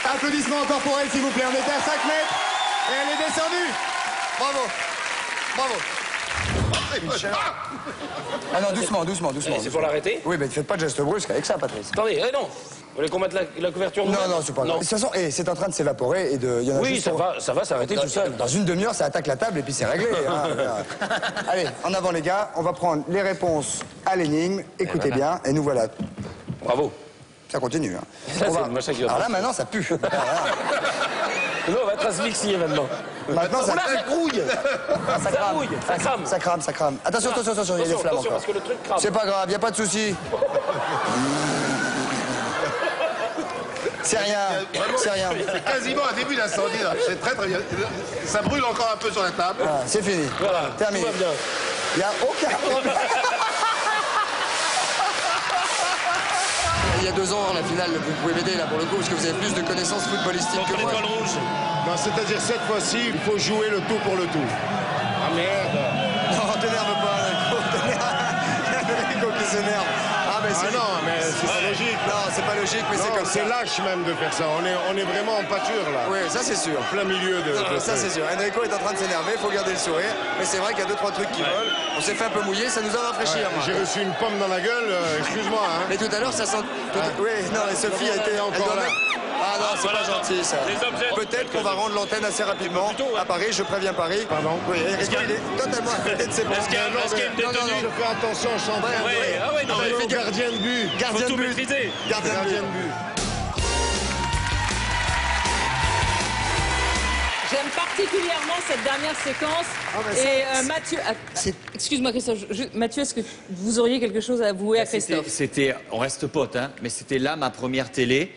Applaudissements encore pour elle, s'il vous plaît. On était à 5 mètres et elle est descendue. Bravo. Ah non, doucement, doucement, doucement. C'est pour l'arrêter? Oui, mais ne faites pas de geste brusque avec ça, Patrice. Attendez, non. Vous voulez qu'on mette la couverture? Non, non, c'est pas grave. De toute façon, c'est en train de s'évaporer et de... Il y en a Oui, juste ça va s'arrêter tout seul. Dans une demi-heure, ça attaque la table et puis c'est réglé. Hein. Allez, en avant les gars, on va prendre les réponses à l'énigme. Écoutez bien, et nous voilà. Bravo. Ça continue. Hein. Ça, c'est le machin qui va Alors là, maintenant, ça pue. Nous, on va être asphyxié maintenant. Maintenant, ça grouille. Ça crame. Rouille, ça crame. Ça crame, ça crame. Attention, attention, attention, il y a des flammes attention, encore. parce que le truc crame. C'est pas grave, il n'y a pas de souci. C'est rien, c'est rien. C'est quasiment un début d'incendie, là. C'est très très bien. Ça brûle encore un peu sur la table. Voilà, c'est fini. Voilà, terminé. tout va bien. Il n'y a aucun... Il y a 2 ans, la finale, vous pouvez m'aider là pour le coup, parce que vous avez plus de connaissances footballistiques que moi. Non, c'est-à-dire cette fois-ci, il faut jouer le tout pour le tout. Ah merde. Non, t'énerve pas, Enrico qui s'énerve. Ah, mais c'est... non, mais c'est pas logique. Non, c'est pas logique, mais c'est comme ça. C'est lâche même de faire ça. On est vraiment en pâture, là. Oui, ça c'est sûr. En plein milieu de... Ça c'est sûr. Enrico est en train de s'énerver, il faut garder le sourire. Mais c'est vrai qu'il y a 2-3 trucs qui volent. On s'est fait un peu mouiller, ça nous a rafraîchi. J'ai reçu une pomme dans la gueule, excuse-moi. Hein. Mais tout à l'heure, ça sent... Oui, non, mais Sophie a été encore là. Ah non, c'est pas gentil ça. Peut-être qu'on va rendre l'antenne assez rapidement à Paris, je préviens Paris. Pardon. Oui, Enrico, il est totalement à côté de ses Est-ce qu'il y a une détenue? Je fais attention, je suis en train de... Ah ouais, non, mais Gardien de but. Gardien de but. maîtriser. Gardien de but. J'aime particulièrement cette dernière séquence. Et Mathieu, excuse-moi Christophe, Mathieu, est-ce que vous auriez quelque chose à avouer à Christophe? On reste potes, hein, mais c'était là ma première télé.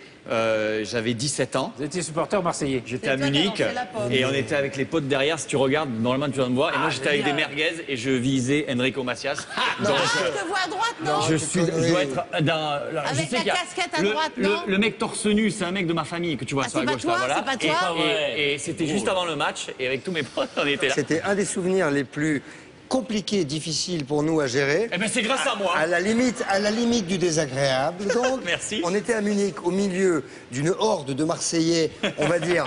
J'avais 17 ans. Vous étiez supporter marseillais. J'étais à Munich et on était avec les potes derrière. Si tu regardes, normalement tu vas me voir. Et moi j'étais avec des merguez et je visais Enrico Macias. Donc, je te vois à droite, non? Je dois être dans... Avec la casquette à droite, non? Le mec torse nu, c'est un mec de ma famille que tu vois sur la gauche. C'est pas toi? Et c'était juste avant le match et avec tous mes potes on était là. C'était un des souvenirs les plus compliqué, difficile pour nous à gérer. Eh ben c'est grâce à moi. À la limite du désagréable. Donc, merci. On était à Munich, au milieu d'une horde de Marseillais, on va dire,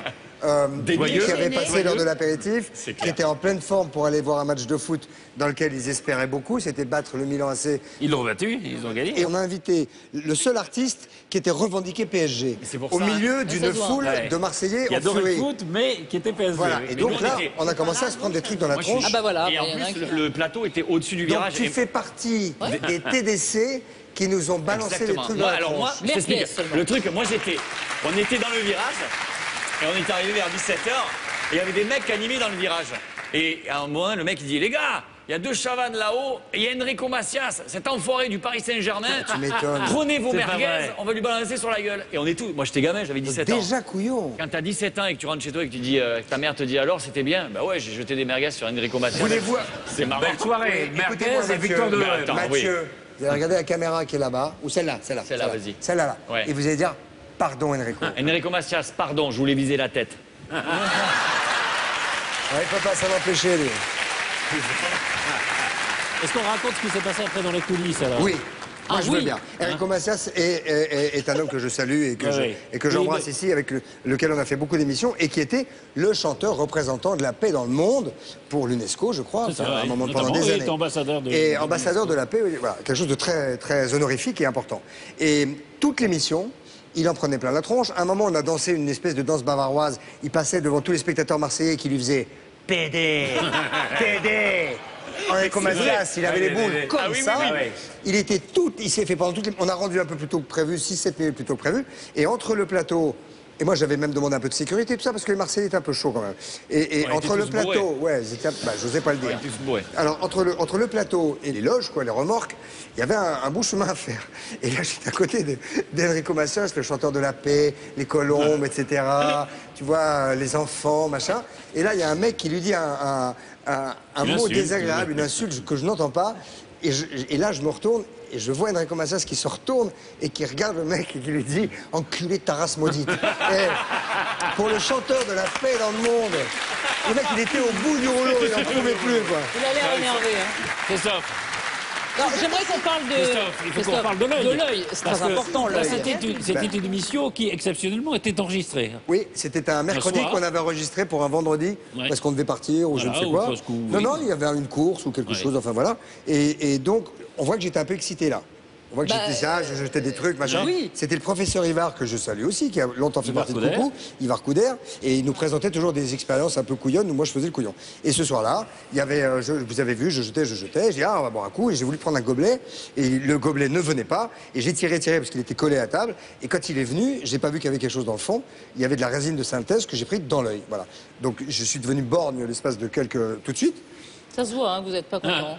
qui avaient passé l'heure de l'apéritif, qui étaient en pleine forme pour aller voir un match de foot dans lequel ils espéraient beaucoup, c'était battre le Milan AC. Ils l'ont battu, ils ont gagné. Et on a invité le seul artiste qui était revendiqué PSG, au milieu d'une foule de Marseillais qui en adorait furie. le foot, mais qui était PSG. Voilà. Et donc là, on a commencé à se prendre des trucs dans la tronche. Ah bah voilà. Et en plus, le plateau était au-dessus du virage. Donc tu fais partie des TDC qui nous ont balancé les trucs dans la tronche. Alors moi, je t'explique. Le truc, on était dans le virage et on est arrivé vers 17h et il y avait des mecs animés dans le virage. Et à un moment, le mec il dit, les gars, il y a 2 chavannes là-haut, et il y a Enrico Macias, cet enfoiré du Paris Saint-Germain. Tu m'étonnes. Prenez vos merguez, on va lui balancer sur la gueule. Et on est tous. Moi j'étais gamin, j'avais 17 ans. Déjà couillon. Quand t'as 17 ans et que tu rentres chez toi et que tu dis, que ta mère te dit alors c'était bien, bah ouais, j'ai jeté des merguez sur Enrico Macias. Voulez-vous... C'est marrant. Belle soirée, merguez et victoire de l'OM. Mathieu, vous allez regarder la caméra qui est là-bas, ou celle-là, celle-là. Celle-là, vas-y. Celle-là, là. Ouais. Et vous allez dire, pardon Enrico. Enrico Macias, pardon, je voulais viser la tête. Ouais, il peut pas s'en empêcher, lui. Est-ce qu'on raconte ce qui s'est passé après dans les coulisses alors? Oui. Moi, je veux bien. Enrico Macias est un homme que je salue et que j'embrasse ici, avec lequel on a fait beaucoup d'émissions, et qui était le chanteur représentant de la paix dans le monde pour l'UNESCO, je crois, à un moment pendant des années. Ambassadeur de la paix, voilà, quelque chose de très, très honorifique et important. Et toute l'émission, il en prenait plein la tronche. À un moment, on a dansé une espèce de danse bavaroise. Il passait devant tous les spectateurs marseillais qui lui faisaient « PD PD !» Enrico Macias, il avait les boules comme ça. Il était tout, il s'est fait pendant toutes les... On a rendu un peu plus tôt que prévu, 6-7 minutes plus tôt que prévu. Et entre le plateau... Et moi, j'avais même demandé un peu de sécurité, tout ça, parce que les Marseillais étaient un peu chauds quand même. Et entre le plateau... Ouais, j'osais pas le dire. Alors, entre le plateau et les loges, quoi, les remorques, il y avait un bout de chemin à faire. Et là, j'étais à côté d'Enrico Macias, le chanteur de la paix, les colombes, etc. Tu vois, les enfants, machin. Et là, il y a un mec qui lui dit un mot désagréable, une insulte que je n'entends pas. Et là, je me retourne et je vois Enrico Macias qui se retourne et qui regarde le mec et qui lui dit « Enculé de ta race maudite ». Pour le chanteur de la paix dans le monde, le mec, il était au bout du rouleau, il n'en pouvait plus, quoi. Il a l'air énervé, hein. C'est ça. Alors, j'aimerais qu'on parle de... Christophe, il faut qu'on parle de l'œil. De l'œil, c'est Parce très que important, là, l'œil. c'était une émission qui, exceptionnellement, était enregistrée. Oui, c'était un mercredi soir. qu'on avait enregistré pour un vendredi, Ouais. parce qu'on devait partir ou je ne Voilà, sais ou quoi. parce que- Non, oui. non, il y avait une course ou quelque chose, enfin voilà. Et donc, on voit que j'étais un peu excité là. On voit que j'étais ça, je jetais des trucs, machin. Oui. C'était le professeur Ivar, que je salue aussi, qui a longtemps fait Ivar partie de Couder. Coucou, Ivar Couder, et il nous présentait toujours des expériences un peu couillonnes où moi je faisais le couillon. Et ce soir-là, il y avait, vous avez vu, je jetais, j'ai dit, ah, on va boire un coup, et j'ai voulu prendre un gobelet, et le gobelet ne venait pas, et j'ai tiré, parce qu'il était collé à table, et quand il est venu, j'ai pas vu qu'il y avait quelque chose dans le fond, il y avait de la résine de synthèse que j'ai pris dans l'œil, voilà. Donc je suis devenu borgne l'espace de tout de suite. Ça se voit, hein, que vous n'êtes pas content.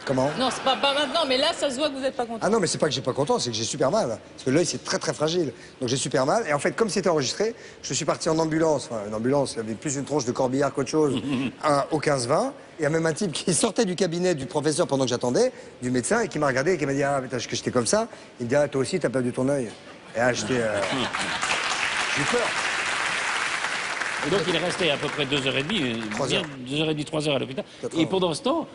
Comment? Non, c'est pas maintenant, mais là, ça se voit que vous n'êtes pas content. Ah non, mais c'est pas que j'ai pas content, c'est que j'ai super mal. Parce que l'œil, c'est très très fragile. Donc j'ai super mal. Et en fait, comme c'était enregistré, je suis parti en ambulance. Enfin, une ambulance, il y avait plus une tronche de corbillard qu'autre chose, au 15-20. Il y a même un type qui sortait du cabinet du professeur pendant que j'attendais, du médecin, et qui m'a regardé et qui m'a dit, ah, putain, que j'étais comme ça. Il me dit, ah, toi aussi, t'as perdu ton œil. Et là, j'étais. J'ai eu peur. Et donc il est resté à peu près 2h30, 2h30, 3h à l'hôpital. Et pendant ce temps,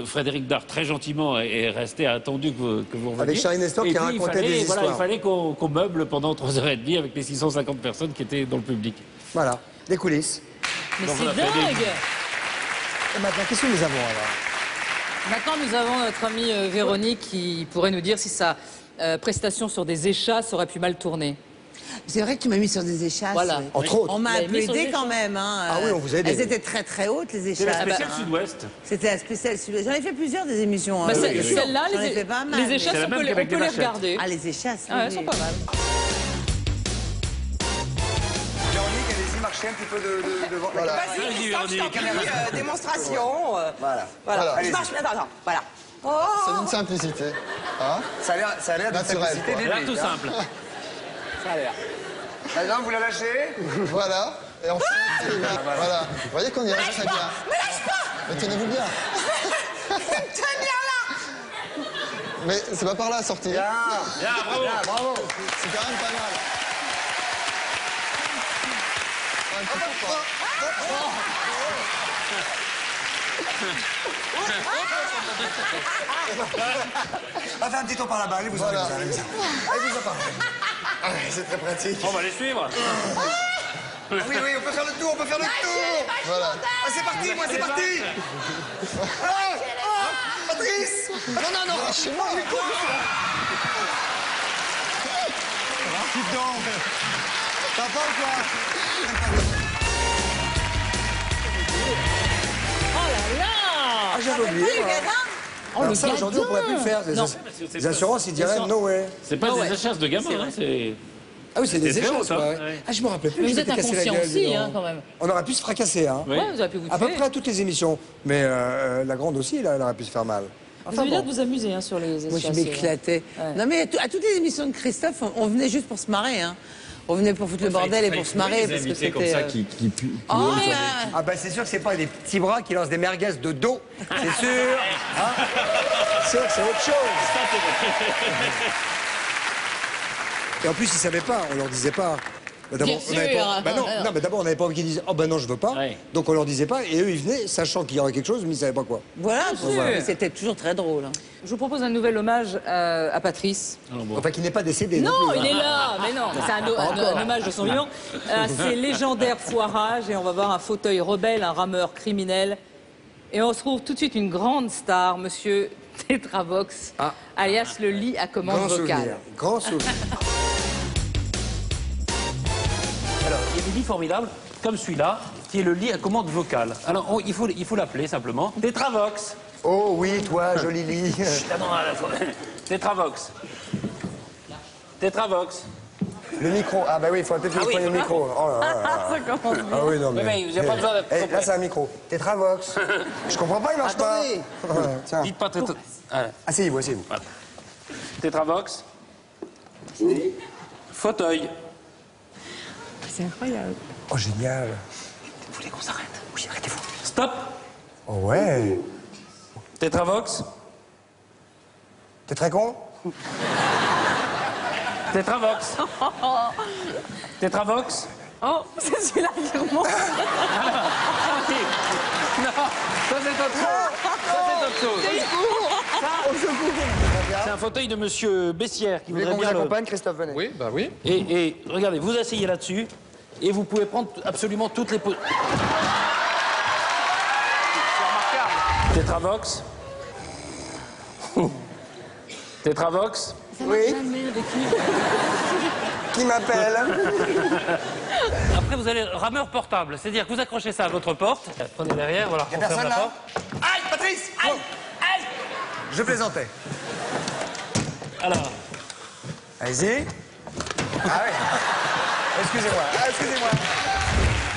Frédéric Dard, très gentiment, est resté attendu que vous reveniez. Avec Charlie Nestor qui racontait des histoires. Voilà, il fallait qu'on meuble pendant 3h30 avec les 650 personnes qui étaient dans le public. Voilà, des coulisses. Mais Donc, c'est on a fait dingue. Et maintenant, qu'est-ce que nous avons alors? Maintenant, nous avons notre amie Véronique qui pourrait nous dire si sa prestation sur des échasses aurait pu mal tourner. C'est vrai que tu m'as mis sur des échasses. Voilà. Oui. Entre autres. On m'a Vous un l'avez peu mis sur aidé des quand échasses. même. Hein. Ah oui, on vous a aidé. Elles étaient très très hautes, les échasses. C'est la spéciale Sud-Ouest. C'était la spéciale Sud-Ouest. J'en ai fait plusieurs des émissions. Bah, hein. celle-là, J'en ai fait pas mal. les échasses, C'est la on même peut qu'avec les les vachettes. regarder. Ah, les échasses, Ah, elles oui, sont oui. pas mal. Véronique, allez-y, marchez un petit peu devant. Voilà. Vas-y, Christophe, je t'en prie, démonstration. Voilà. Voilà. Allez-y. Je marche, attends, voilà. Oh. C'est d'une simplicité. Hein? Ça a l'air de Naturel, simplicité quoi. des Là, billes, tout hein. simple. Ça a l'air. Maintenant, vous la lâchez. Voilà. Et on fait. Voilà. Vous voyez qu'on y arrive très bien. Me lâche pas. Mais tenez-vous bien. Tenir là. Mais c'est pas par là, sortir. Bien, bravo. bien, bravo. C'est quand même pas mal. Un petit peu pas. On va faire un petit tour par là-bas, allez vous en Voilà. allez vous en parlez. Ah, c'est très pratique. On va les suivre. Oui, oui, on peut faire le tour, on peut faire le tour. Voilà. Ah, c'est parti, moi, c'est parti. Ah, Patrice. Non, non, non. Chez moi. Dites donc. T'as pas ou quoi? Oh là là. Ah, j'avais oublié. moi. Oh, Alors le ça, aujourd'hui, on pourrait plus le faire. Non. Les assurances, ils diraient no way. C'est pas des échasses de gamins, hein, c'est... Ah oui, c'est des C'est très échanges, haut, ça. ouais. Ouais. Ah, je me rappelais plus. Mais je vous êtes m'étais cassé la inconscient gueule, dis aussi, donc. hein, quand même. On aurait pu se fracasser, hein. Oui. Ouais, vous avez pu vous À peu tuer. près à toutes les émissions. Mais la grande aussi, là, elle aurait pu se faire mal. Vous Enfin, avez l'air bon. de vous amuser hein, sur les échasses. Moi, je m'éclatais. Ouais. Non, mais à toutes les émissions de Christophe, on venait juste pour se marrer. Hein. On venait pour foutre le bordel et pour se marrer. Parce que c'était. comme ça qui puent. Oh, Ah bah c'est sûr que c'est pas des petits bras qui lancent des merguez de dos, c'est sûr. Hein, c'est sûr que c'est autre chose. Et en plus, ils savaient pas, on leur disait pas. Bien on avait sûr. pas, bah non, mais d'abord on n'avait pas envie qu'ils disent oh ben non je veux pas, Ouais. donc on leur disait pas et eux ils venaient sachant qu'il y aurait quelque chose mais ils savaient pas quoi. Voilà, sûr. mais c'était toujours très drôle. Hein. Je vous propose un nouvel hommage à Patrice. Enfin qui n'est pas décédé. Non, plus, il hein. est là, mais non, c'est un hommage de son vivant. C'est légendaire foirage et on va voir un fauteuil rebelle, un rameur criminel. Et on retrouve tout de suite une grande star, monsieur Tetravox, alias le lit à commande Grand vocale. souvenir, grand souvenir. Alors, il y a des lits formidables, comme celui-là, qui est le lit à commande vocale. Alors, il faut l'appeler simplement Tetravox. Oh oui toi joli lit. Attends, à la fois. Tetravox. Tetravox. Le micro, ah bah oui il faut peut-être lui prendre le micro. Oh là là là là. Ça commence bien. Ah oui, non, mais. Mais il n'y a pas besoin d'être. Eh, là, c'est un micro. Tetravox. Je comprends pas, il marche Attendez. pas. Ouais, tiens. Dites pas Tetravox. Asseyez-vous, asseyez-vous. Tetravox. Fauteuil. C'est incroyable. Oh, génial. Vous voulez qu'on s'arrête? Oui, arrêtez-vous. Stop. Oh, ouais. Tetravox. T'es très con? Tetravox. Tetravox. Oh, c'est celui-là qui remonte. Non, ça c'est autre chose. Ça c'est autre chose. C'est un fauteuil de monsieur Bessières qui Vous voulez voudrait qu'on vous bien le... accompagne, Christophe, venez. Oui, bah oui. Et regardez, vous asseyez là-dessus et vous pouvez prendre absolument toutes les positions. Tétravox. Tétravox. Oui. Qui m'appelle? Après, vous allez rameur portable, c'est-à-dire que vous accrochez ça à votre porte. Prenez derrière, voilà. Y'a on ferme personne la là? porte. Aïe, Patrice! Aïe! Aïe! Je plaisantais. Alors, Allez-y. Ah ouais. Excusez-moi. Ah, excusez-moi.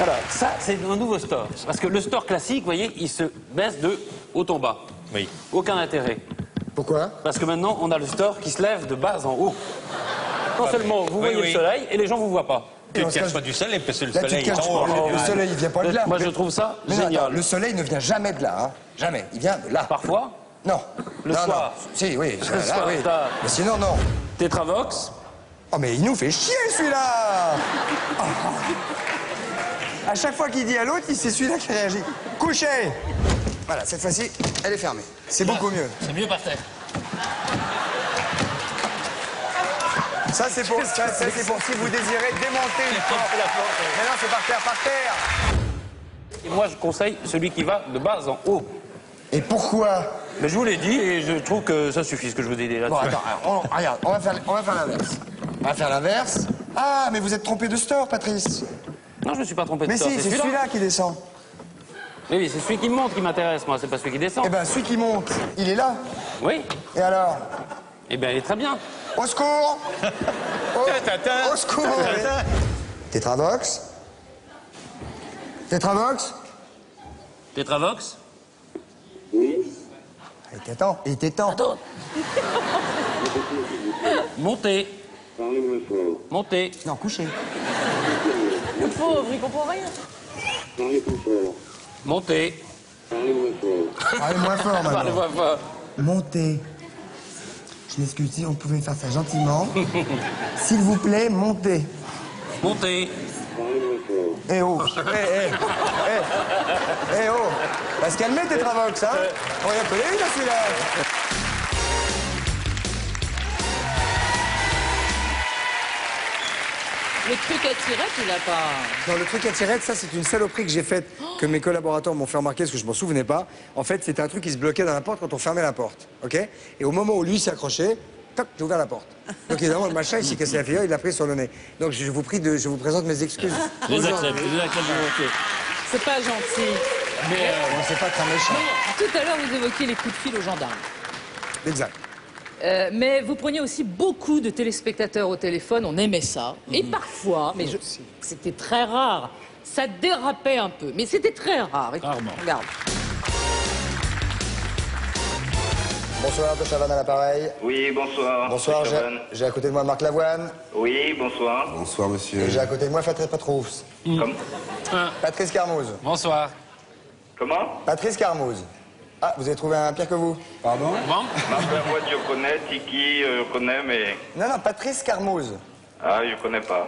alors, ça, c'est un nouveau store. Parce que le store classique, vous voyez, il se baisse de haut en bas. Oui. Aucun intérêt. Pourquoi? Parce que maintenant, on a le store qui se lève de bas en haut. Non seulement vous voyez le soleil et les gens vous voient pas. Tu ne te caches pas du soleil parce que le Là, tu soleil te est caches en haut. pas. Le soleil, il vient pas de là. Moi, je trouve ça Mais non, génial. attends, le soleil ne vient jamais de là, hein. Jamais. Il vient de là. Parfois, Non. Le Non, soir. non. Si, oui. Le Là, soir, oui. t'as- Mais sinon, non. Tétravox. Oh, mais il nous fait chier, celui-là. Oh. À chaque fois qu'il dit à l'autre, c'est celui-là qui réagit. Couchez. Voilà, cette fois-ci, elle est fermée. C'est beaucoup mieux. C'est mieux par terre. Ça, c'est pour si vous désirez démonter une porte. Mais non, c'est par terre, par terre. Et moi, je conseille celui qui va de bas en haut. Et pourquoi? Mais je vous l'ai dit et je trouve que ça suffit ce que je vous ai dit là-dessus. Bon, attends, alors, regarde, on va faire l'inverse. On va faire l'inverse. Ah, mais vous êtes trompé de store, Patrice. Non, je me suis pas trompé de Mais store, si, c'est celui-là qui descend. Oui, c'est celui qui monte qui m'intéresse, moi, c'est pas celui qui descend. Eh ben, celui qui monte, il est là. Oui. Et alors? Eh bien, il est très bien. Au secours! Au secours! Tétravox? Tétravox? Tétravox. Il était temps. Attends. Montez. Montez. Non, couchez. Le pauvre, il comprend rien. Montez. Parlez moins fort Parlez maintenant. moins fort. Montez. Je m'excuse si on pouvait faire ça gentiment. S'il vous plaît, montez. Montez. Eh oh! Eh oh! Va se calmer, Tétravox, hein? On y a collé, là, celui-là! Le truc à tirette, il a pas... Non, le truc à tirette, ça, c'est une saloperie que j'ai faite, que mes collaborateurs m'ont fait remarquer, parce que je m'en souvenais pas. En fait, c'était un truc qui se bloquait dans la porte quand on fermait la porte, OK? Et au moment où lui s'est accroché, toc, j'ai ouvert la porte. Donc évidemment, le machin, il s'est cassé la figure, il l'a pris sur le nez. Donc je vous présente mes excuses. Je les accepte volontiers. C'est pas gentil. Mais c'est pas très méchant. Tout à l'heure, vous évoquiez les coups de fil aux gendarmes. Exact. Mais vous preniez aussi beaucoup de téléspectateurs au téléphone, on aimait ça. Et parfois, mais c'était très rare, ça dérapait un peu. Mais c'était très rare. Rarement. Regarde. Bonsoir, de Chavannes à l'appareil. Oui, bonsoir. Bonsoir, j'ai à côté de moi Marc Lavoine. Oui, bonsoir. Bonsoir, monsieur. Et j'ai à côté de moi Patrice Patrousse. Patrice Carmouze. Bonsoir. Comment? Patrice Carmouze. Ah, vous avez trouvé un pire que vous? Pardon? Bon. Ma voix, je connais. Tiki, je connais, mais... Non, non, Patrice Carmouze. Ah, je connais pas.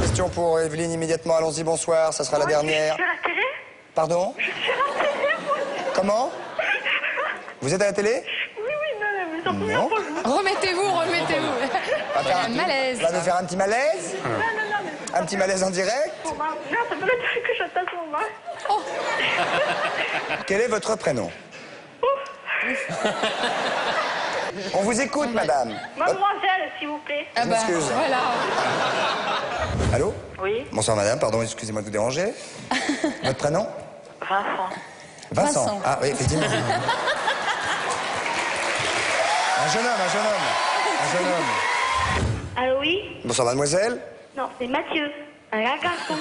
Question pour Evelyne immédiatement, allons-y, bonsoir, ça sera la dernière. Je suis à la télé? Pardon? Je suis à la télé, moi. Comment? Vous êtes à la télé? Oui, non, mais c'est la première Non. fois que je vous... Remettez-vous. Il y a un malaise. On va nous faire un petit malaise? Non, mais... Un petit malaise en direct? Non, ça peut être que j'attache mon bain. Oh. Quel est votre prénom? On vous écoute, madame. Mademoiselle, s'il vous plaît. Je m'excuse. Voilà. Allô? Oui. Bonsoir, madame, pardon, excusez-moi de vous déranger. Votre prénom? Vincent. Vincent. Ah oui, effectivement. Un jeune homme. Allô, oui? Bonsoir, mademoiselle. Non, c'est Mathieu. Un garçon.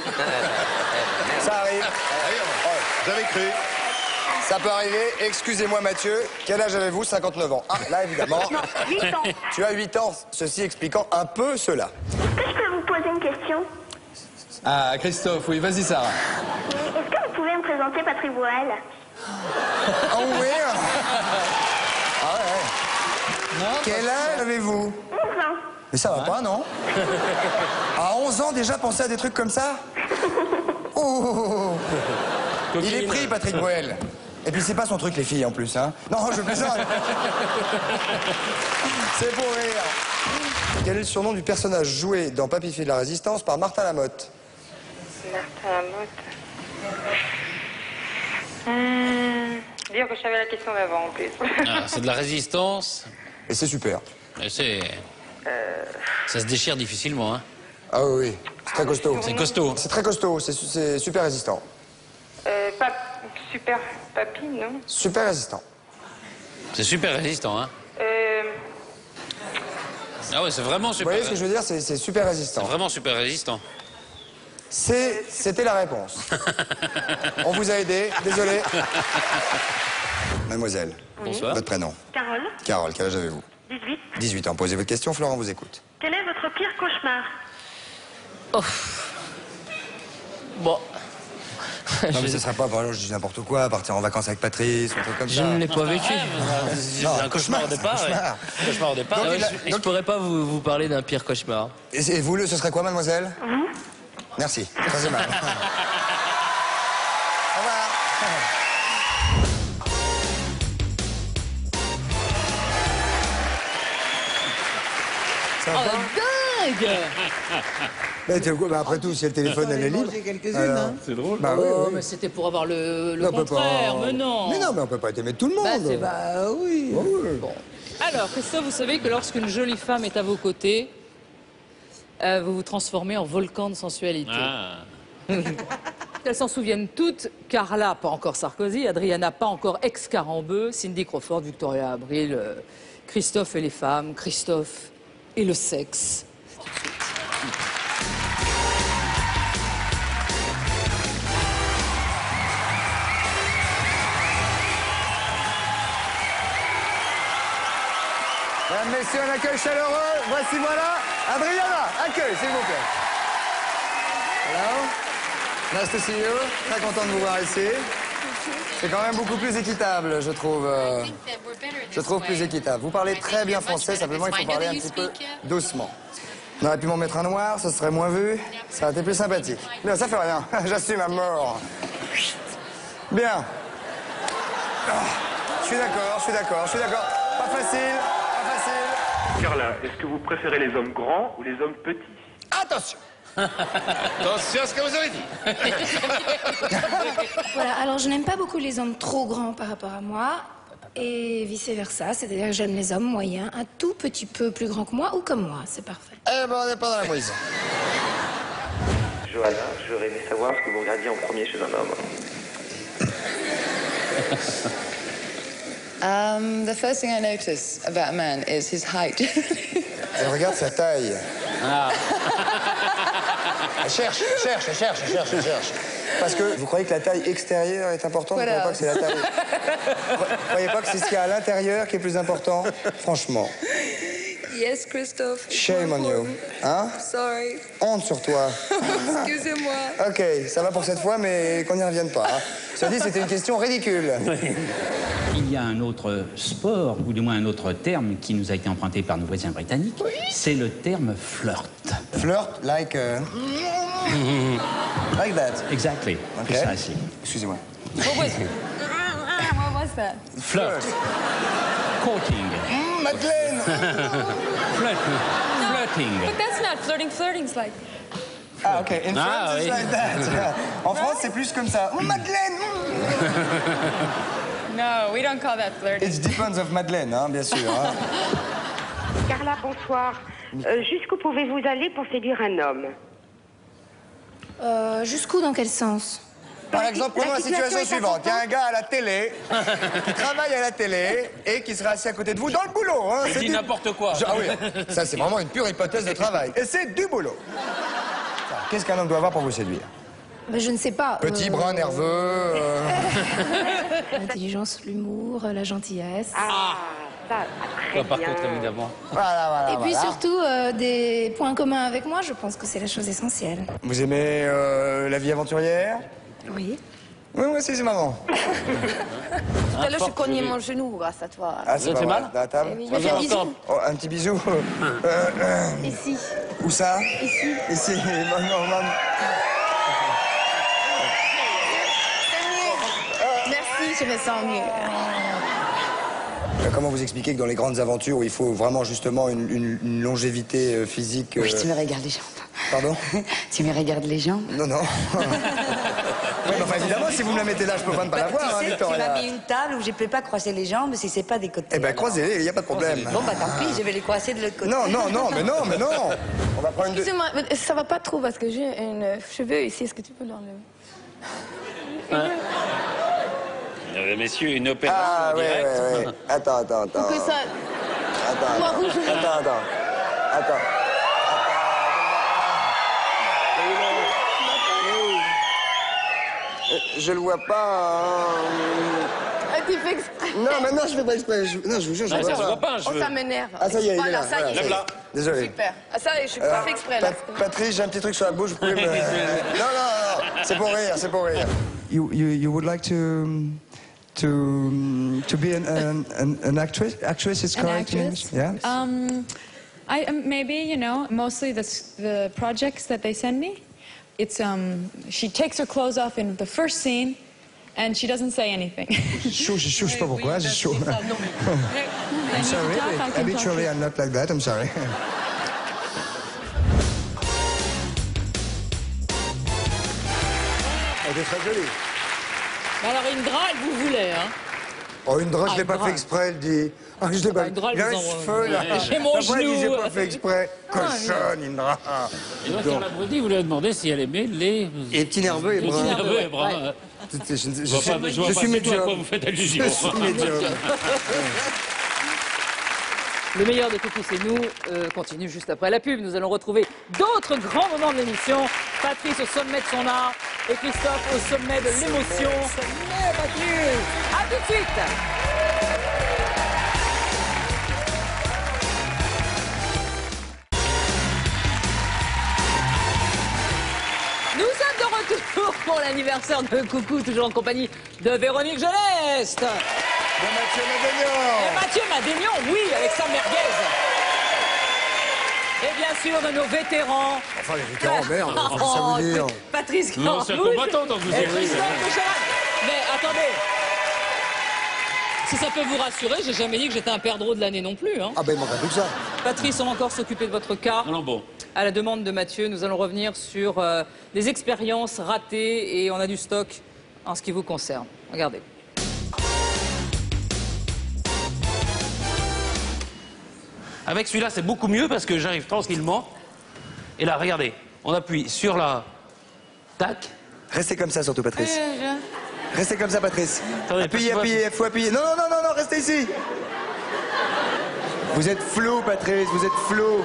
Ça arrive. J'avais cru. Ça peut arriver. Excusez-moi, Mathieu. Quel âge avez-vous? 59 ans. Ah, là, évidemment. Non, 8 ans. Tu as 8 ans, ceci expliquant un peu cela. Est-ce que je peux vous poser une question? Ah, Christophe, oui, vas-y, Sarah. Est-ce que vous pouvez me présenter Patrick Boel? Ah oui? Ah ouais. Quel âge avez-vous? 11 ans. Mais ça va pas, non? À 11 ans, déjà, penser à des trucs comme ça? Oh. Il est pris, Patrick Boel. Et puis c'est pas son truc, les filles, en plus, hein. Non, je plaisante. C'est pour rire. Quel est le surnom du personnage joué dans Papy fait de la Résistance par Martin Lamotte? Martin Lamotte. Dire que je savais la question d'avant, en plus. Ah, c'est de la résistance. Et c'est super. Et c'est... Ça se déchire difficilement, hein. Ah oui, oui. C'est très costaud. C'est costaud. C'est très costaud, c'est super résistant. Super papy, non? Super résistant. C'est super résistant, hein. Ah ouais, c'est vraiment super... Vous voyez ce que je veux dire? C'est super résistant. C'est vraiment super résistant. C'était la réponse. On vous a aidé, désolé. Mademoiselle. Bonsoir. Votre prénom? Carole. Carole, quel âge avez-vous? 18. 18 ans. Posez votre question, Florent vous écoute. Quel est votre pire cauchemar? Bon. Non, mais ce serait pas, par exemple, je dis n'importe quoi, partir en vacances avec Patrice, ou un truc comme ça. Je ne l'ai pas vécu. Non, un cauchemar au départ. cauchemar. Un cauchemar au départ. Donc, Je pourrais pas vous parler d'un pire cauchemar. Et vous, ce serait quoi, mademoiselle? Merci. Ça, c'est mal. Au revoir. Oh, dingue! Bah, après tout, si le téléphone, elle est libre. C'est drôle. Bah, oui, Oh, oui. mais c'était pour avoir le Non, on peut contraire, pas- mais non. Mais non, mais on peut pas aimer tout le Bah, monde. oui. Oh, oui. Bon. Alors, Christophe, vous savez que lorsqu'une jolie femme est à vos côtés, vous vous transformez en volcan de sensualité. Ah. Elles s'en souviennent toutes. Carla, pas encore Sarkozy. Adriana, pas encore ex-Carambeu. Cindy Crawford, Victoria Abril. Christophe et les femmes. Christophe et le sexe. Mesdames, messieurs, un accueil chaleureux. Voici, voilà, Adriana. Accueil, s'il vous plaît. Hello. Nice to see you. Très content de vous voir ici. C'est quand même beaucoup plus équitable, je trouve. Je trouve plus équitable. Vous parlez très bien français, simplement il faut parler un petit peu doucement. On aurait pu m'en mettre un noir, ça serait moins vu. Ça aurait été plus sympathique. Bien, ça fait rien. J'assume à mort. Bien. Je suis d'accord. Pas facile. Carla, est-ce que vous préférez les hommes grands ou les hommes petits? Attention. Attention à ce que vous avez dit. Voilà, alors je n'aime pas beaucoup les hommes trop grands par rapport à moi. Et vice-versa, c'est-à-dire que j'aime les hommes moyens, un tout petit peu plus grands que moi ou comme moi, c'est parfait. Eh ben, on n'est pas dans la mouise. Johanna, j'aurais aimé savoir ce que vous regardiez en premier chez un homme. The first thing I notice about a man is his height. Elle regarde sa taille. Ah. Elle cherche. Parce que vous croyez que la taille extérieure est importante? Vous croyez pas que c'est la taille... Vous croyez pas que c'est ce qu'il y a à l'intérieur qui est plus important? Franchement. Yes, Christophe. Shame on you. Hein? Sorry. Honte sur toi. Excusez-moi. Ok, ça va pour cette fois, mais qu'on n'y revienne pas. Hein. Cela dit, c'était une question ridicule. Il y a un autre sport, ou du moins un autre terme qui nous a été emprunté par nos voisins britanniques. C'est le terme flirt. Flirt, like that. Exactly. Okay. Precisely. Excusez-moi. What was that? Flirt. Courting. Madeleine. Flirting. But that's not flirting. Flirting's like... Ah, ok. In France, Ah, it's oui. like that. En France, c'est plus comme ça. Madeleine. No, we don't call that flirting. It depends of Madeleine, hein, bien sûr. Hein. Carla, bonsoir. Jusqu'où pouvez-vous aller pour séduire un homme? Jusqu'où, dans quel sens? Par exemple, prenons la situation est suivante. Il y a un importante. gars à la télé qui travaille à la télé et qui sera assis à côté de vous dans le boulot. Hein. Il C'est dit du- n'importe quoi. Ah oui, ça c'est vraiment une pure hypothèse de travail. Et c'est du boulot. Qu'est-ce qu'un homme doit avoir pour vous séduire? Ben, je ne sais pas. Petit, brun, nerveux. L'intelligence, l'humour, la gentillesse. Très Par bien. contre, évidemment. Voilà. Et puis surtout, des points communs avec moi, je pense que c'est la chose essentielle. Vous aimez la vie aventurière? Oui. Oui, moi aussi, c'est marrant. Tout à l'heure, je cognais mon genou grâce à toi. Ah, c'est Ça pas fait vrai. mal Dans la table? Je fais un bisou. Oh, un petit bisou. Ici. Où ça? Ici. Ici. Merci, je je me sens mieux. Comment vous expliquer que dans les grandes aventures où il faut vraiment justement une longévité physique... Oui, tu me regardes les jambes. Pardon? Tu me regardes les jambes? Non, non. Oui, mais enfin, évidemment, si vous me la mettez là, je peux pas ne pas la voir, hein, Tu Victoria. m'as mis une table où je peux pas croiser les jambes si c'est pas des côtés. Eh ben, croisez-les, il n'y a pas de problème. Bon, bah tant pis, je vais les croiser de l'autre côté. Non, non, non, mais non, mais non. On va prendre une... Excusez-moi, mais ça va pas trop parce que j'ai un cheveu ici. Est-ce que tu peux l'enlever? Messieurs, une opération Ah, en ouais, direct. ouais, ouais. Attends. Pour que ça... Attends. Je le vois pas. Ah, tu fais exprès. Non, mais non, je fais pas exprès. Non, je vous jure, je Ah, vois ça, pas. je vois pas. Oh, ça m'énerve. Ah, ça y est, il est Voilà, là. ça y est. Voilà, Lève-la. Désolé. Super. Ah, ça, je suis pas fait exprès, là. Patrice, j'ai un petit truc sur la bouche, vous pouvez me... Non, c'est pour rire, c'est pour rire. You would like to be an actress? Actress is correct in English? Yeah? Maybe, you know, mostly the projects that they send me. It's she takes her clothes off in the first scene, and she doesn't say anything. J'ai chaud, je sais pas pourquoi, j'ai chaud. I'm sorry, habitually I'm not like that, I'm sorry. Elle était très jolie. Alors, Indra, elle vous voulait, hein? Oh, Indra, je l'ai pas Indra. fait exprès, elle dit. Ah, je l'ai pas. Indra, elle Il a vous un envoie. cheveu, là. J'ai mon Après, elle dit, genou. j'ai pas fait exprès. Cochonne, Indra. Et donc, sur l'abruti, vous lui avez demandé si elle aimait les... Et petit nerveux et Les brun. petits nerveux et bruns. Ouais. Je vois pas suis du tout à quoi médium. vous faites allusion. Je suis médium. Le meilleur de Coucou, c'est nous continue juste après la pub. Nous allons retrouver d'autres grands moments de l'émission. Patrice au sommet de son art et Christophe au sommet de l'émotion. À tout de suite. Nous sommes de retour pour l'anniversaire de Coucou, toujours en compagnie de Véronique Geleste. De Mathieu Madénian. Et Mathieu Madénian, oui, avec sa merguez. Et bien sûr, de nos vétérans. Enfin, les vétérans, merde, qu'est-ce que ça veut dire? Patrice Non, c'est un Carlouche combattant, donc vous et êtes- Christophe Bouchard. Mais attendez. Si ça peut vous rassurer, j'ai jamais dit que j'étais un perdreau de l'année non plus. Hein. Ah ben, il manquerait plus que ça. Patrice, on va encore s'occuper de votre cas. Non, bon. À la demande de Mathieu, nous allons revenir sur des expériences ratées et on a du stock en ce qui vous concerne. Regardez. Avec celui-là, c'est beaucoup mieux parce que j'arrive tranquillement. Et là, regardez, on appuie sur la... Tac. Restez comme ça, surtout, Patrice. Restez comme ça, Patrice. Attendez, Appuyez, parce que moi, appuyez, faut appuyer. Non, non, non, non, non, restez ici. Vous êtes flou, Patrice, vous êtes flou.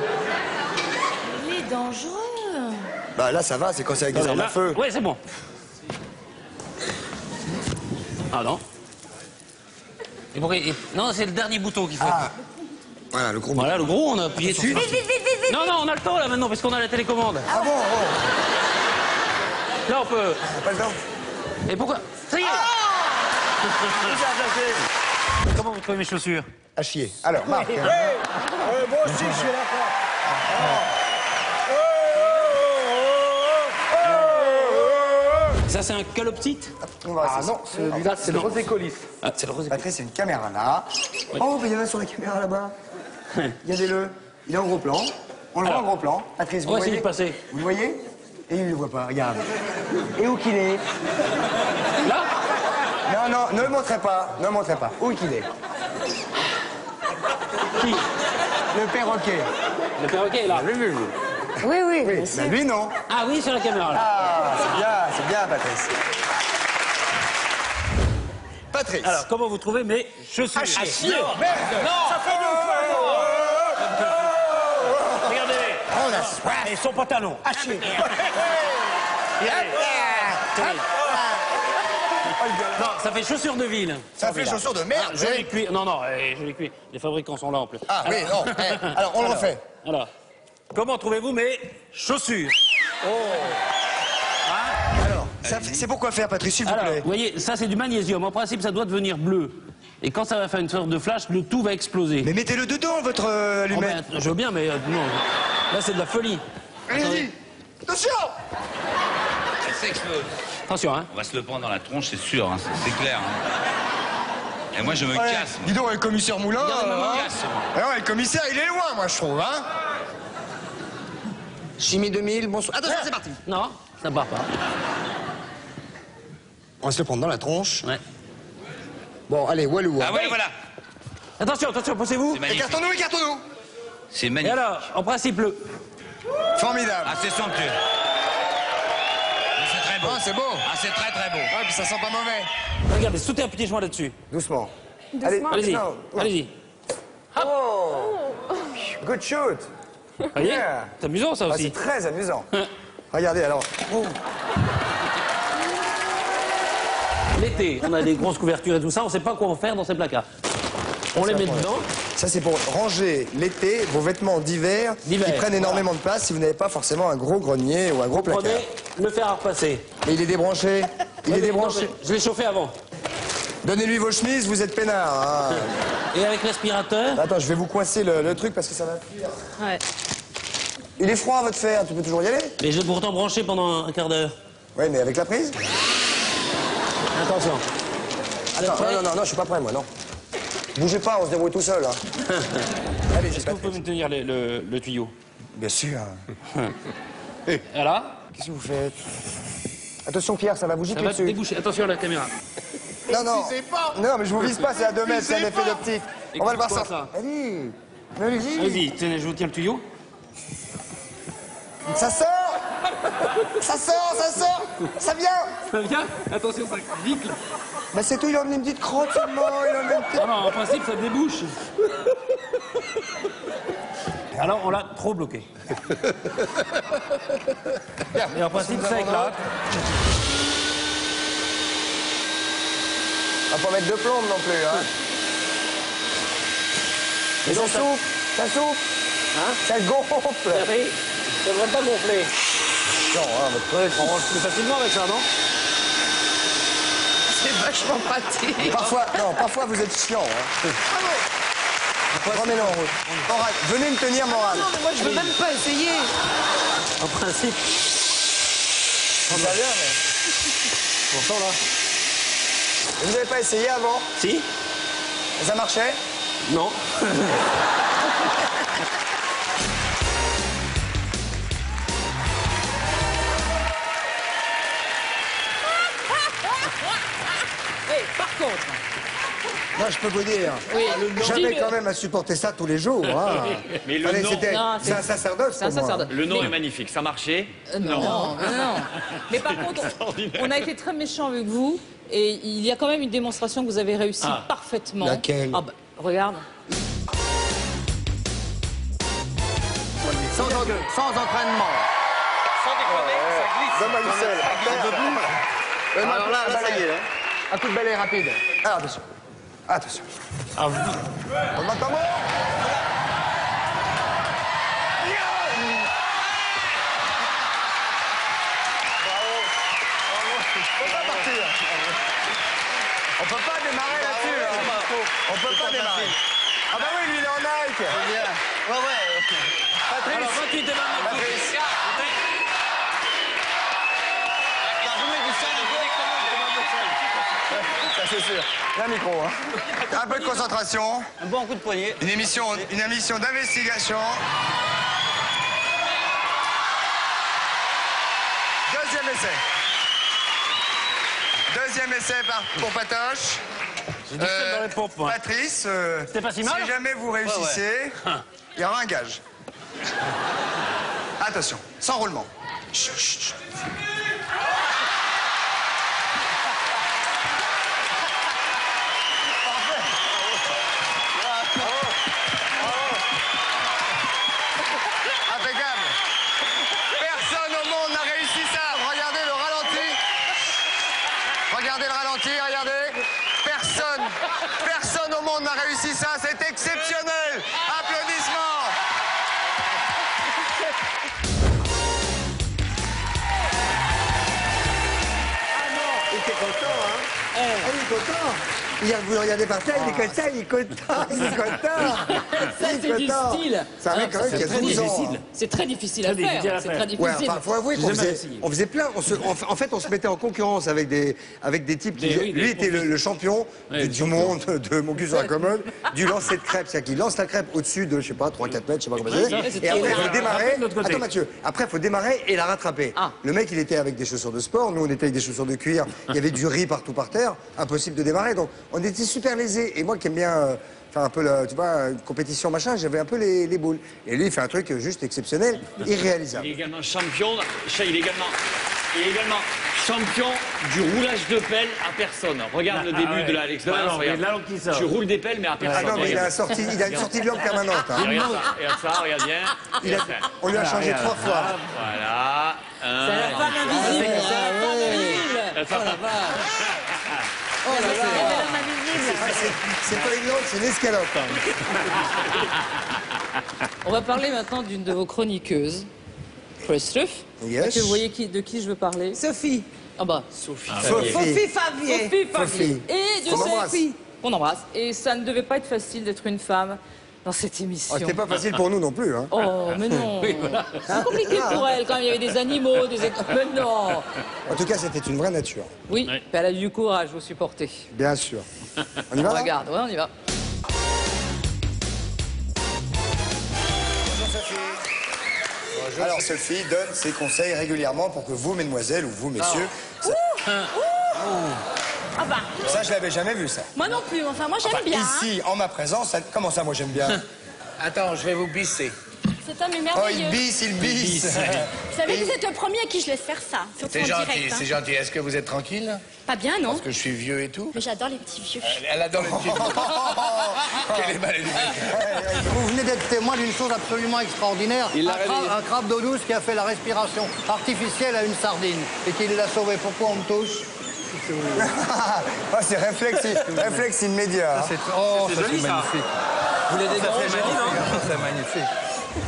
Il est dangereux. Bah là, ça va, c'est quand c'est avec des armes à feu. Ouais, c'est bon. Ah non. Et pourquoi... Non, c'est le dernier bouton qu'il faut. Ah. Voilà, le gros. Voilà, le gros, on a appuyé dessus. Non, non, on a le temps là maintenant parce qu'on a la télécommande. Ah bon, Là, on peut. Pas le temps. Et pourquoi? Ça y est. Comment vous trouvez mes chaussures? À chier. Alors, Marc. Moi aussi, je suis là. Ça, c'est un calopsite? Ah non, celui-là, c'est le rosé colis. Ah, c'est le rosé. Patrice, c'est une caméra là. Oh, mais il y en a sur la caméra là-bas. Regardez-le. Il est en gros plan. On le voit en gros plan. Patrice, vous On va voyez? essayer de passer. Vous le voyez? Et il ne le voit pas, regarde. Et où qu'il est? Là? Non, non, ne le montrez pas. Ne le montrez pas. Où qu'il est? Qui? Le perroquet. Le perroquet est là. Oui, oui. Oui, mais lui, non. Ah oui, sur la caméra là. Ah, c'est bien, Patrice. Patrice. Alors, comment vous trouvez mes chaussures? À chier. Non, Merde. non. Ça fait deux fois. Regardez. On a soif. Et son pantalon. À chier. Non, ça fait chaussures de ville. Ça fait chaussures de merde. Joli cuir. Non, non, joli cuir. Les fabricants sont là en plus. Ah oui, non. Alors, on le refait. Alors, comment trouvez-vous mes chaussures? Alors, c'est pour quoi faire, Patrice, s'il vous Alors, plaît? vous voyez, ça c'est du magnésium. En principe, ça doit devenir bleu. Et quand ça va faire une sorte de flash, le tout va exploser. Mais mettez-le dedans, votre Oh, allumette. ben, je veux bien, mais non. Là, c'est de la folie. Allez-y. Attention. Elle s'explose. Attention, hein. On va se le prendre dans la tronche, c'est sûr, hein, c'est clair. Hein. Et moi, je me casse. Dis donc, le commissaire Moulin... Regardez, le commissaire, il est loin, moi, je trouve, hein. Chimie 2000, bonsoir. Attention, c'est parti. Non, ça part pas. On va se le prendre dans la tronche. Ouais. Bon, allez, Walou. Ah ouais, voilà. Attention, posez-vous. Écartons-nous. C'est Et magnifique. alors, en principe, le... Formidable. Ah, c'est somptueux. C'est très beau. Ah, c'est beau. Ah, c'est très très beau. Ouais, puis ça sent pas mauvais. Regardez, sautez un petit chemin là-dessus. Doucement. Allez-y, non. allez-y. Oh. Good shoot. Voyez, Yeah. c'est amusant ça Ah, aussi. c'est très amusant. Regardez, alors. Oh. L'été, on a des grosses couvertures et tout ça, on sait pas quoi en faire dans ces placards. On les met dedans. Ça, c'est pour ranger l'été vos vêtements d'hiver qui prennent énormément de place si vous n'avez pas forcément un gros grenier ou un gros placard. Prenez le fer à repasser. Mais il est débranché. Il est débranché. Non, je l'ai chauffé avant. Donnez-lui vos chemises, vous êtes peinard. Hein. Et avec l'aspirateur. Attends, je vais vous coincer le truc parce que ça va fuir. Ouais. Il est froid, votre fer, tu peux toujours y aller. Mais je l'ai pourtant branché pendant un quart d'heure. Oui, mais avec la prise. Attention. Attends, non, je suis pas prêt, moi, non. Bougez pas, on se débrouille tout seul, hein. Allez, est-ce que vous pouvez me tenir le tuyau? Bien sûr. Voilà. Qu'est-ce que vous faites? Attention, Pierre, ça va vous gicler Ça va dessus. déboucher. Attention à la caméra. Non, non, mais je vous vise pas, c'est à 2 mètres, c'est un effet d'optique. On va le voir quoi, ça. Allez, allez-y. Allez-y, tenez, je vous tiens le tuyau. Ça sort. Ça vient. Ça vient. Attention, ça gicle. Bah c'est tout, il a emmené une petite crotte seulement, il a emmené une petite... Ah non, en principe, ça débouche. Alors, on l'a trop bloqué. Et en principe, ça éclate. On va pas mettre de plombe non plus, hein. Mais ça souffle, Hein? ça gonfle. Oui, ça devrait pas gonfler. Non, hein, votre truc. On range plus facilement avec ça, non? C'est vachement pratique. Parfois vous êtes chiant, hein. Remets-le en route. Morane, venez me tenir, Morane. Non, mais moi je veux même pas essayer. En principe. Ça vient, mais... Pourtant, là. Vous n'avez pas essayé avant? Si. Ça marchait? Non. Par contre, Moi, je peux vous dire, j'avais quand même à supporter ça tous les jours. Hein. Mais le Allez, nom- c'est un sacerdoce c'est un pour moi. sacerdoce. Le nom est magnifique, ça marchait. Non. Mais par contre, on a été très méchants avec vous et il y a quand même une démonstration que vous avez réussi parfaitement. Laquelle? Ah bah, regarde. Sans entraînement. Sans déconner, ça glisse. Donne-moi une selle. Alors là, ça y est. Un coup de balai rapide. Ah, attention. Attention. On m'entend bon? On peut pas démarrer là-dessus. On peut pas démarrer. Ah bah oui, lui il est en Nike. Ouais. Patrice. Alors, 28 démarre maintenant. Patrice. Ça c'est sûr. Un micro, hein. Un peu de concentration. Un bon coup de poignet. Une émission d'investigation. Deuxième essai pour Patoche. J'ai dit ça dans les pompes, moi. Patrice, C'était pas si mal. si jamais vous réussissez, il y aura un gage. Attention, sans roulement. Chut, chut, chut. Impeccable. Personne au monde n'a réussi ça. Regardez le ralenti. Regardez le ralenti, regardez. Personne au monde n'a réussi ça. C'est exceptionnel. Applaudissements. Il était content, hein? Il est content. Vous le regardez par terre, il est comme ça, il est content, il est content. Ça, c'est du style. C'est un mec quand même qui a 12 ans. C'est très difficile à faire. C'est très difficile. Ouais, enfin, faut avouer qu'on faisait plein. En fait, on se mettait en concurrence avec des types qui. Lui était le champion du monde de mon cul sur la commode, du lancer de crêpes. C'est-à-dire qu'il lance la crêpe au-dessus de, je sais pas, 3-4 mètres, je sais pas comment c'est. Et après, il faut démarrer. Attends, Mathieu. Après, il faut démarrer et la rattraper. Le mec, il était avec des chaussures de sport. Nous, on était avec des chaussures de cuir. Il y avait du riz partout par terre. Impossible de démarrer. Donc, on était super lésés. Et moi qui aime bien faire un peu, tu vois, une compétition machin, j'avais un peu les boules. Et lui, il fait un truc juste exceptionnel, irréalisable. Il est également champion. Il est également champion du roulage de pelle à personne. Regarde le début de l'expérience. Tu roules des pelles, mais à personne. Ah non, mais il a une sortie de langue permanente. Hein. Regarde ça, regarde bien. On lui a changé 3 fois. Voilà. C'est la femme invisible. C'est la femme invisible. Oh la vache. Oh là là. C'est pas une langue, c'est une escalope. On va parler maintenant d'une de vos chroniqueuses, Christophe. Yes. Est-ce que vous voyez de qui je veux parler? Sophie. Ah bah. Sophie Favier. Et Dieu sait qu'on embrasse. Et ça ne devait pas être facile d'être une femme dans cette émission. C'était pas facile pour nous non plus. Hein. Oh, mais non. C'est compliqué pour elle quand il y avait des animaux, des... Mais non. En tout cas, c'était une vraie nature. Oui, elle a eu du courage, vous supportez. Bien sûr. On y va? Regarde, ouais, on y va. Alors Sophie donne ses conseils régulièrement pour que vous, mesdemoiselles, ou vous, messieurs... Ah bah. Ça, je l'avais jamais vu, ça. Moi non plus, enfin moi j'aime bien. Ici, en ma présence, comment ça, moi j'aime bien? Attends, je vais vous bisser. Cet homme est Oh, merveilleux. il bisse. Vous savez que vous êtes le premier à qui je laisse faire ça. C'est gentil, c'est gentil. Est-ce que vous êtes tranquille? Pas bien, non? Parce que je suis vieux et tout. Mais j'adore les petits vieux. Elle adore les petits vieux. Quelle est mal élevée. Vous venez d'être témoin d'une chose absolument extraordinaire. Un crabe d'eau douce qui a fait la respiration artificielle à une sardine et qui l'a sauvé. Pourquoi on me touche? C'est réflexe immédiat. C'est joli, magnifique. Vous l'avez C'est magnifique.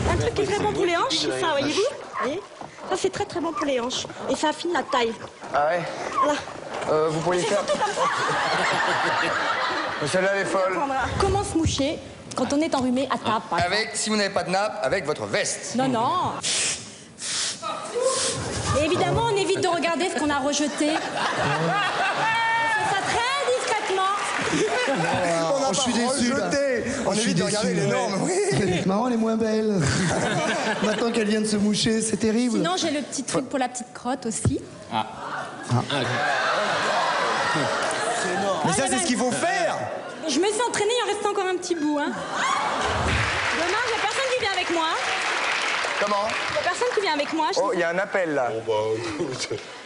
Un truc qui est très bon pour les hanches, c'est ça, voyez-vous? Voyez, ça c'est très bon pour les hanches. Et ça affine la taille. Ah ouais? Voilà. Vous pourriez faire... Celle-là, elle est folle. Comment se moucher quand on est enrhumé à table, par exemple? Si vous n'avez pas de nappe, avec votre veste. Non, non. Et évidemment, on évite de regarder ce qu'on a rejeté. On fait ça très discrètement. Je suis déçu. On évite de regarder les normes, oui. C'est marrant, elle est moins belle. Maintenant qu'elle vient de se moucher, c'est terrible. Sinon, j'ai le petit truc pour la petite crotte aussi. Mais ça, c'est ce qu'il faut faire. Je me suis entraînée, il en reste encore un petit bout. Hein. Dommage, il n'y a personne qui vient avec moi. Comment? Il n'y a personne qui vient avec moi. Oh, il y a un appel, là.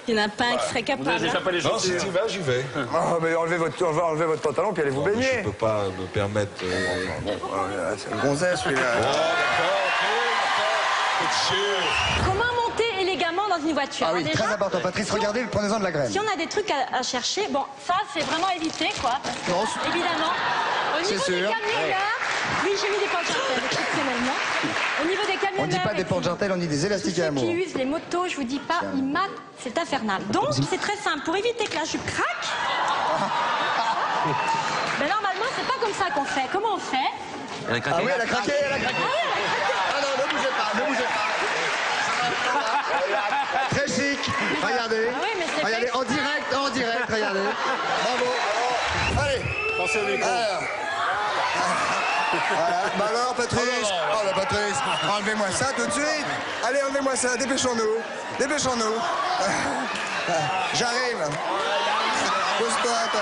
Il n'y en a pas un qui serait capable. Non, si tu vas, j'y vais. Oh, mais enlevez votre pantalon puis allez vous baigner. Je peux pas me permettre... C'est le gonzesse, celui-là. Comment monter élégamment dans une voiture? Ah oui, déjà, très important. Patrice, regardez, prenez-en de la graine. si on a des trucs à chercher, bon, ça, c'est vraiment évité, quoi. Évidemment. Au niveau des camionneurs... Oui, j'ai mis des porte-jartelles, exceptionnellement. Au niveau des camionneurs... On dit pas des porte-jartelles, on dit des élastiques à amour. Ceux qui usent les motos, je vous dis pas, ils matent, c'est infernal. Donc, c'est très simple. Pour éviter que la jupe craque... Ben normalement, c'est pas comme ça qu'on fait. Comment on fait? Elle a craqué. Ah oui, elle a craqué, elle a craqué. Ah non, ne bougez pas, ne bougez pas. Très chic. Regardez. Ah oui, mais c'est regardez, en direct, regardez. Bravo. Allez. Pensez au micro. Voilà. Bah alors, Patrice. Oh, bah, Patrice, enlevez-moi ça tout de suite. Allez, enlevez-moi ça, dépêchons-nous. Dépêchons-nous. J'arrive. Pousse-toi, toi.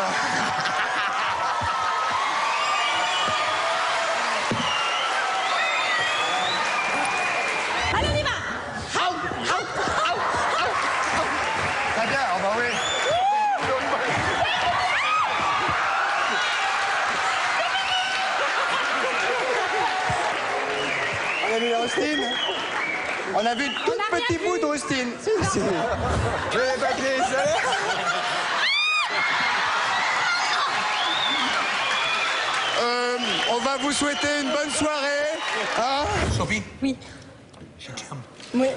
Allez, on y va. Très bien, oh bah oui. On a vu la Austin. On a vu tout petit bout d'Austin. Allez, Patrice, allez. On va vous souhaiter une bonne soirée. Hein? Sophie? Oui. Je t'aime. Oui.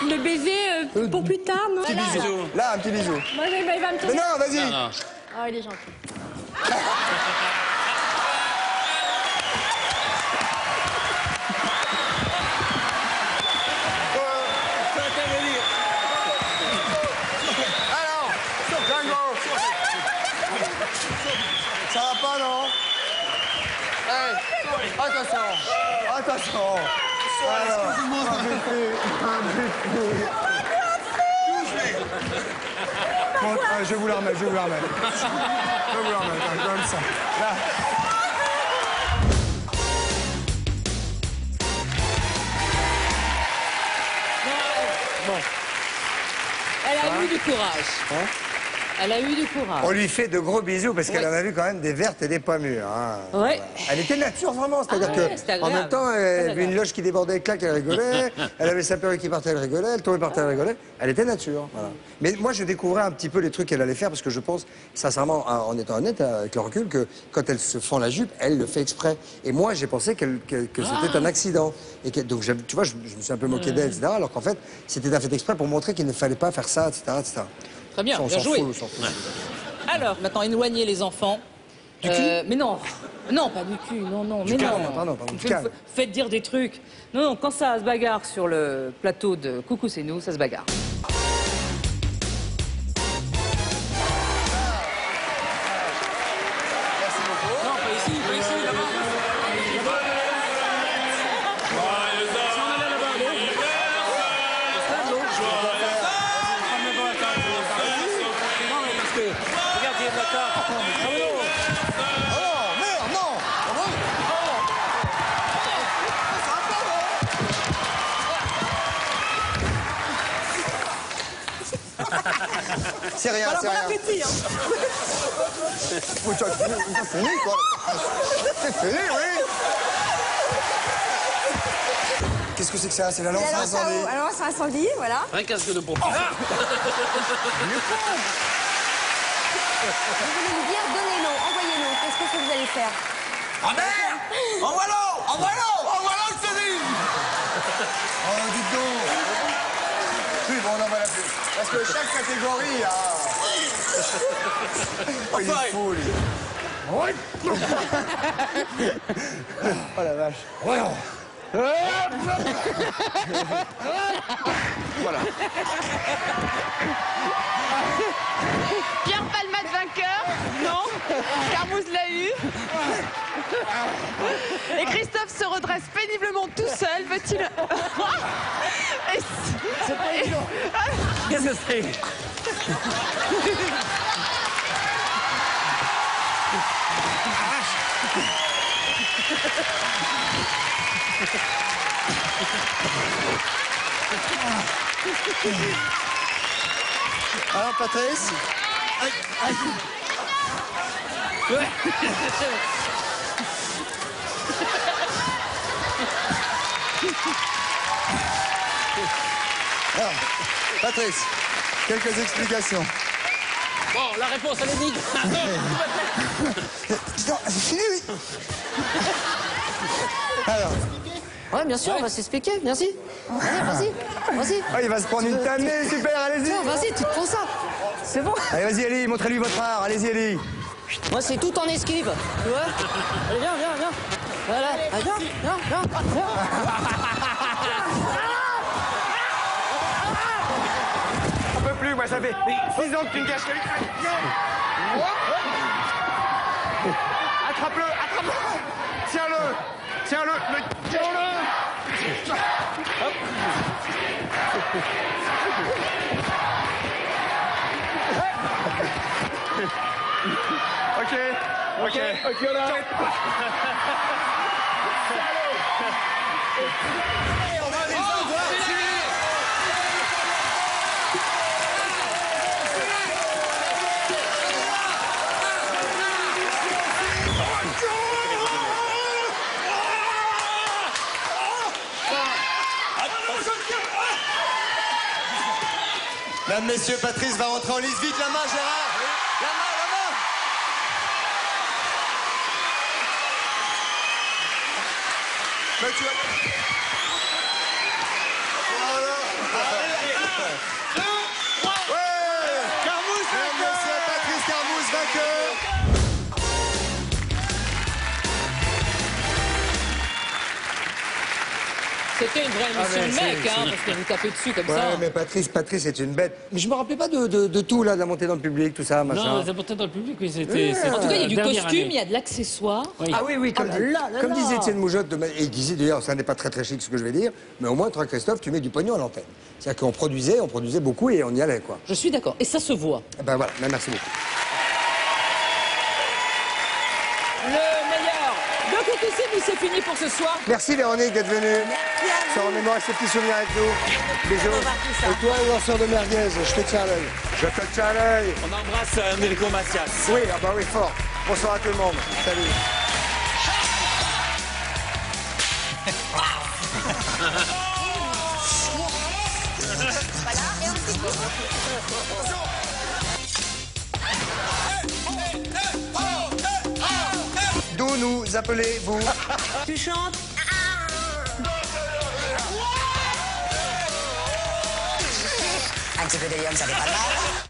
Le baiser pour plus tard, non? Petit bisou. Là, un petit bisou. Moi, il va me Mais non, vas-y. Oh, il est gentil. Alors, Django. Ça va pas, non? Hey, attention. Attention. Alors, bon, je vais vous la remettre, comme ça. Là. Bon. Elle a eu du courage. Hein? Elle a eu du courage. On lui fait de gros bisous parce qu'elle en a vu quand même des vertes et des pas mûres. Hein. Ouais. Elle était nature vraiment, c'est-à-dire qu'en même temps, elle avait une loge qui débordait, clac, elle rigolait. Elle avait sa perruque qui partait, elle rigolait. Elle tombait par terre, elle rigolait. Elle était nature. Voilà. Mais moi, je découvrais un petit peu les trucs qu'elle allait faire parce que je pense, sincèrement, en étant honnête avec le recul, que quand elle se fend la jupe, elle le fait exprès. Et moi, j'ai pensé que c'était un accident. Et donc, tu vois, je me suis un peu moqué d'elle, etc. Alors qu'en fait, c'était un fait exprès pour montrer qu'il ne fallait pas faire ça, etc. etc. Très bien, on bien s'en joué. fout, on s'en fout. Alors, maintenant, éloignez les enfants. Du cul mais non, non, pas du cul, non, non, mais calme, non. pardon, du calme. Faites dire des trucs. Non, non, quand ça se bagarre sur le plateau de Coucou, c'est nous, ça se bagarre. Non, pas ici, là-bas. C'est rien, c'est rien. Appétit, hein. C'est fini, quoi. C'est fini, oui. Qu'est-ce que c'est que ça? C'est la lance incendie. Alors, c'est incendie, voilà. Un casque de pompier. Vous voulez lui dire, donnez-l'eau, envoyez-l'eau. Qu'est-ce que vous allez faire? Ah merde! Envoie-l'eau! Envoie-l'eau! Envoie-l'eau, je te dis! Oh, dites donc! Oui, bon, on en va la plus. Parce que chaque catégorie a... Oh, il est fou, lui. Oh, la vache. Voilà. Pierre Palmade vainqueur? Non. Carmouze l'a eu. Et Christophe se redresse péniblement tout seul. Veut-il... C'est pas évident. Qu'est-ce que c'est? Alors, Patrice? Alors, Patrice, quelques explications. Bon, la réponse, elle est vite. Non, c'est fini, oui. Alors. Ouais, bien sûr, on va s'expliquer, merci. Allez, vas-y, vas-y. Ah, il va se prendre une tannée, super, allez-y. Tiens, vas-y, tu te prends ça. C'est bon. Allez, vas-y, allez, montrez-lui votre art, allez-y, allez. Moi, c'est tout en esquive, tu vois. Allez, viens, viens, viens. Voilà, allez, viens, viens, viens, viens. On peut plus, moi, ça fait 6 ans que tu me caches le crâne. Attrape-le, attrape-le. Tiens-le, tiens-le, tiens-le. Hop. Ok, ok, ok, on arrête. On va les avoir. Mesdames, messieurs, Patrice va rentrer en lice. Vite, la main, Gérard. La main, la main. Mais tu vas... Voilà. Ouais. Carmouze vainqueur. Mesdames, messieurs, Patrice Carmouze vainqueur. C'était une vraie émission de mec, hein, parce que vous tapez dessus comme Ouais, ça. mais Patrice est une bête. Mais je me rappelais pas de tout, là, de la montée dans le public, tout ça, machin. Non, la montée dans le public, oui, c'était... En tout cas, il y a du dernière costume, année. il y a de l'accessoire. Ah oui, comme, Oh là là comme là. disait Étienne Moujotte, et il disait d'ailleurs, ça n'est pas très très chic ce que je vais dire, mais au moins, toi, Christophe, tu mets du pognon à l'antenne. C'est-à-dire qu'on produisait beaucoup et on y allait, quoi. Je suis d'accord. Et ça se voit. Eh ben voilà, ben, merci beaucoup. Le meilleur de Côté Cible, c'est fini pour ce soir. Merci Véronique d'être venue. Se remémorer ces petits souvenirs avec nous. Bisous. Et toi, le lanceur de merguez, je te tiens à l'œil. Je te tiens à l'œil. On embrasse Enrico Macias. Oui, ah bah oui, fort. Bonsoir à tout le monde. Salut. D'où nous appelez-vous? Tu chantes? Un petit peu d'hélium, ça fait pas de mal.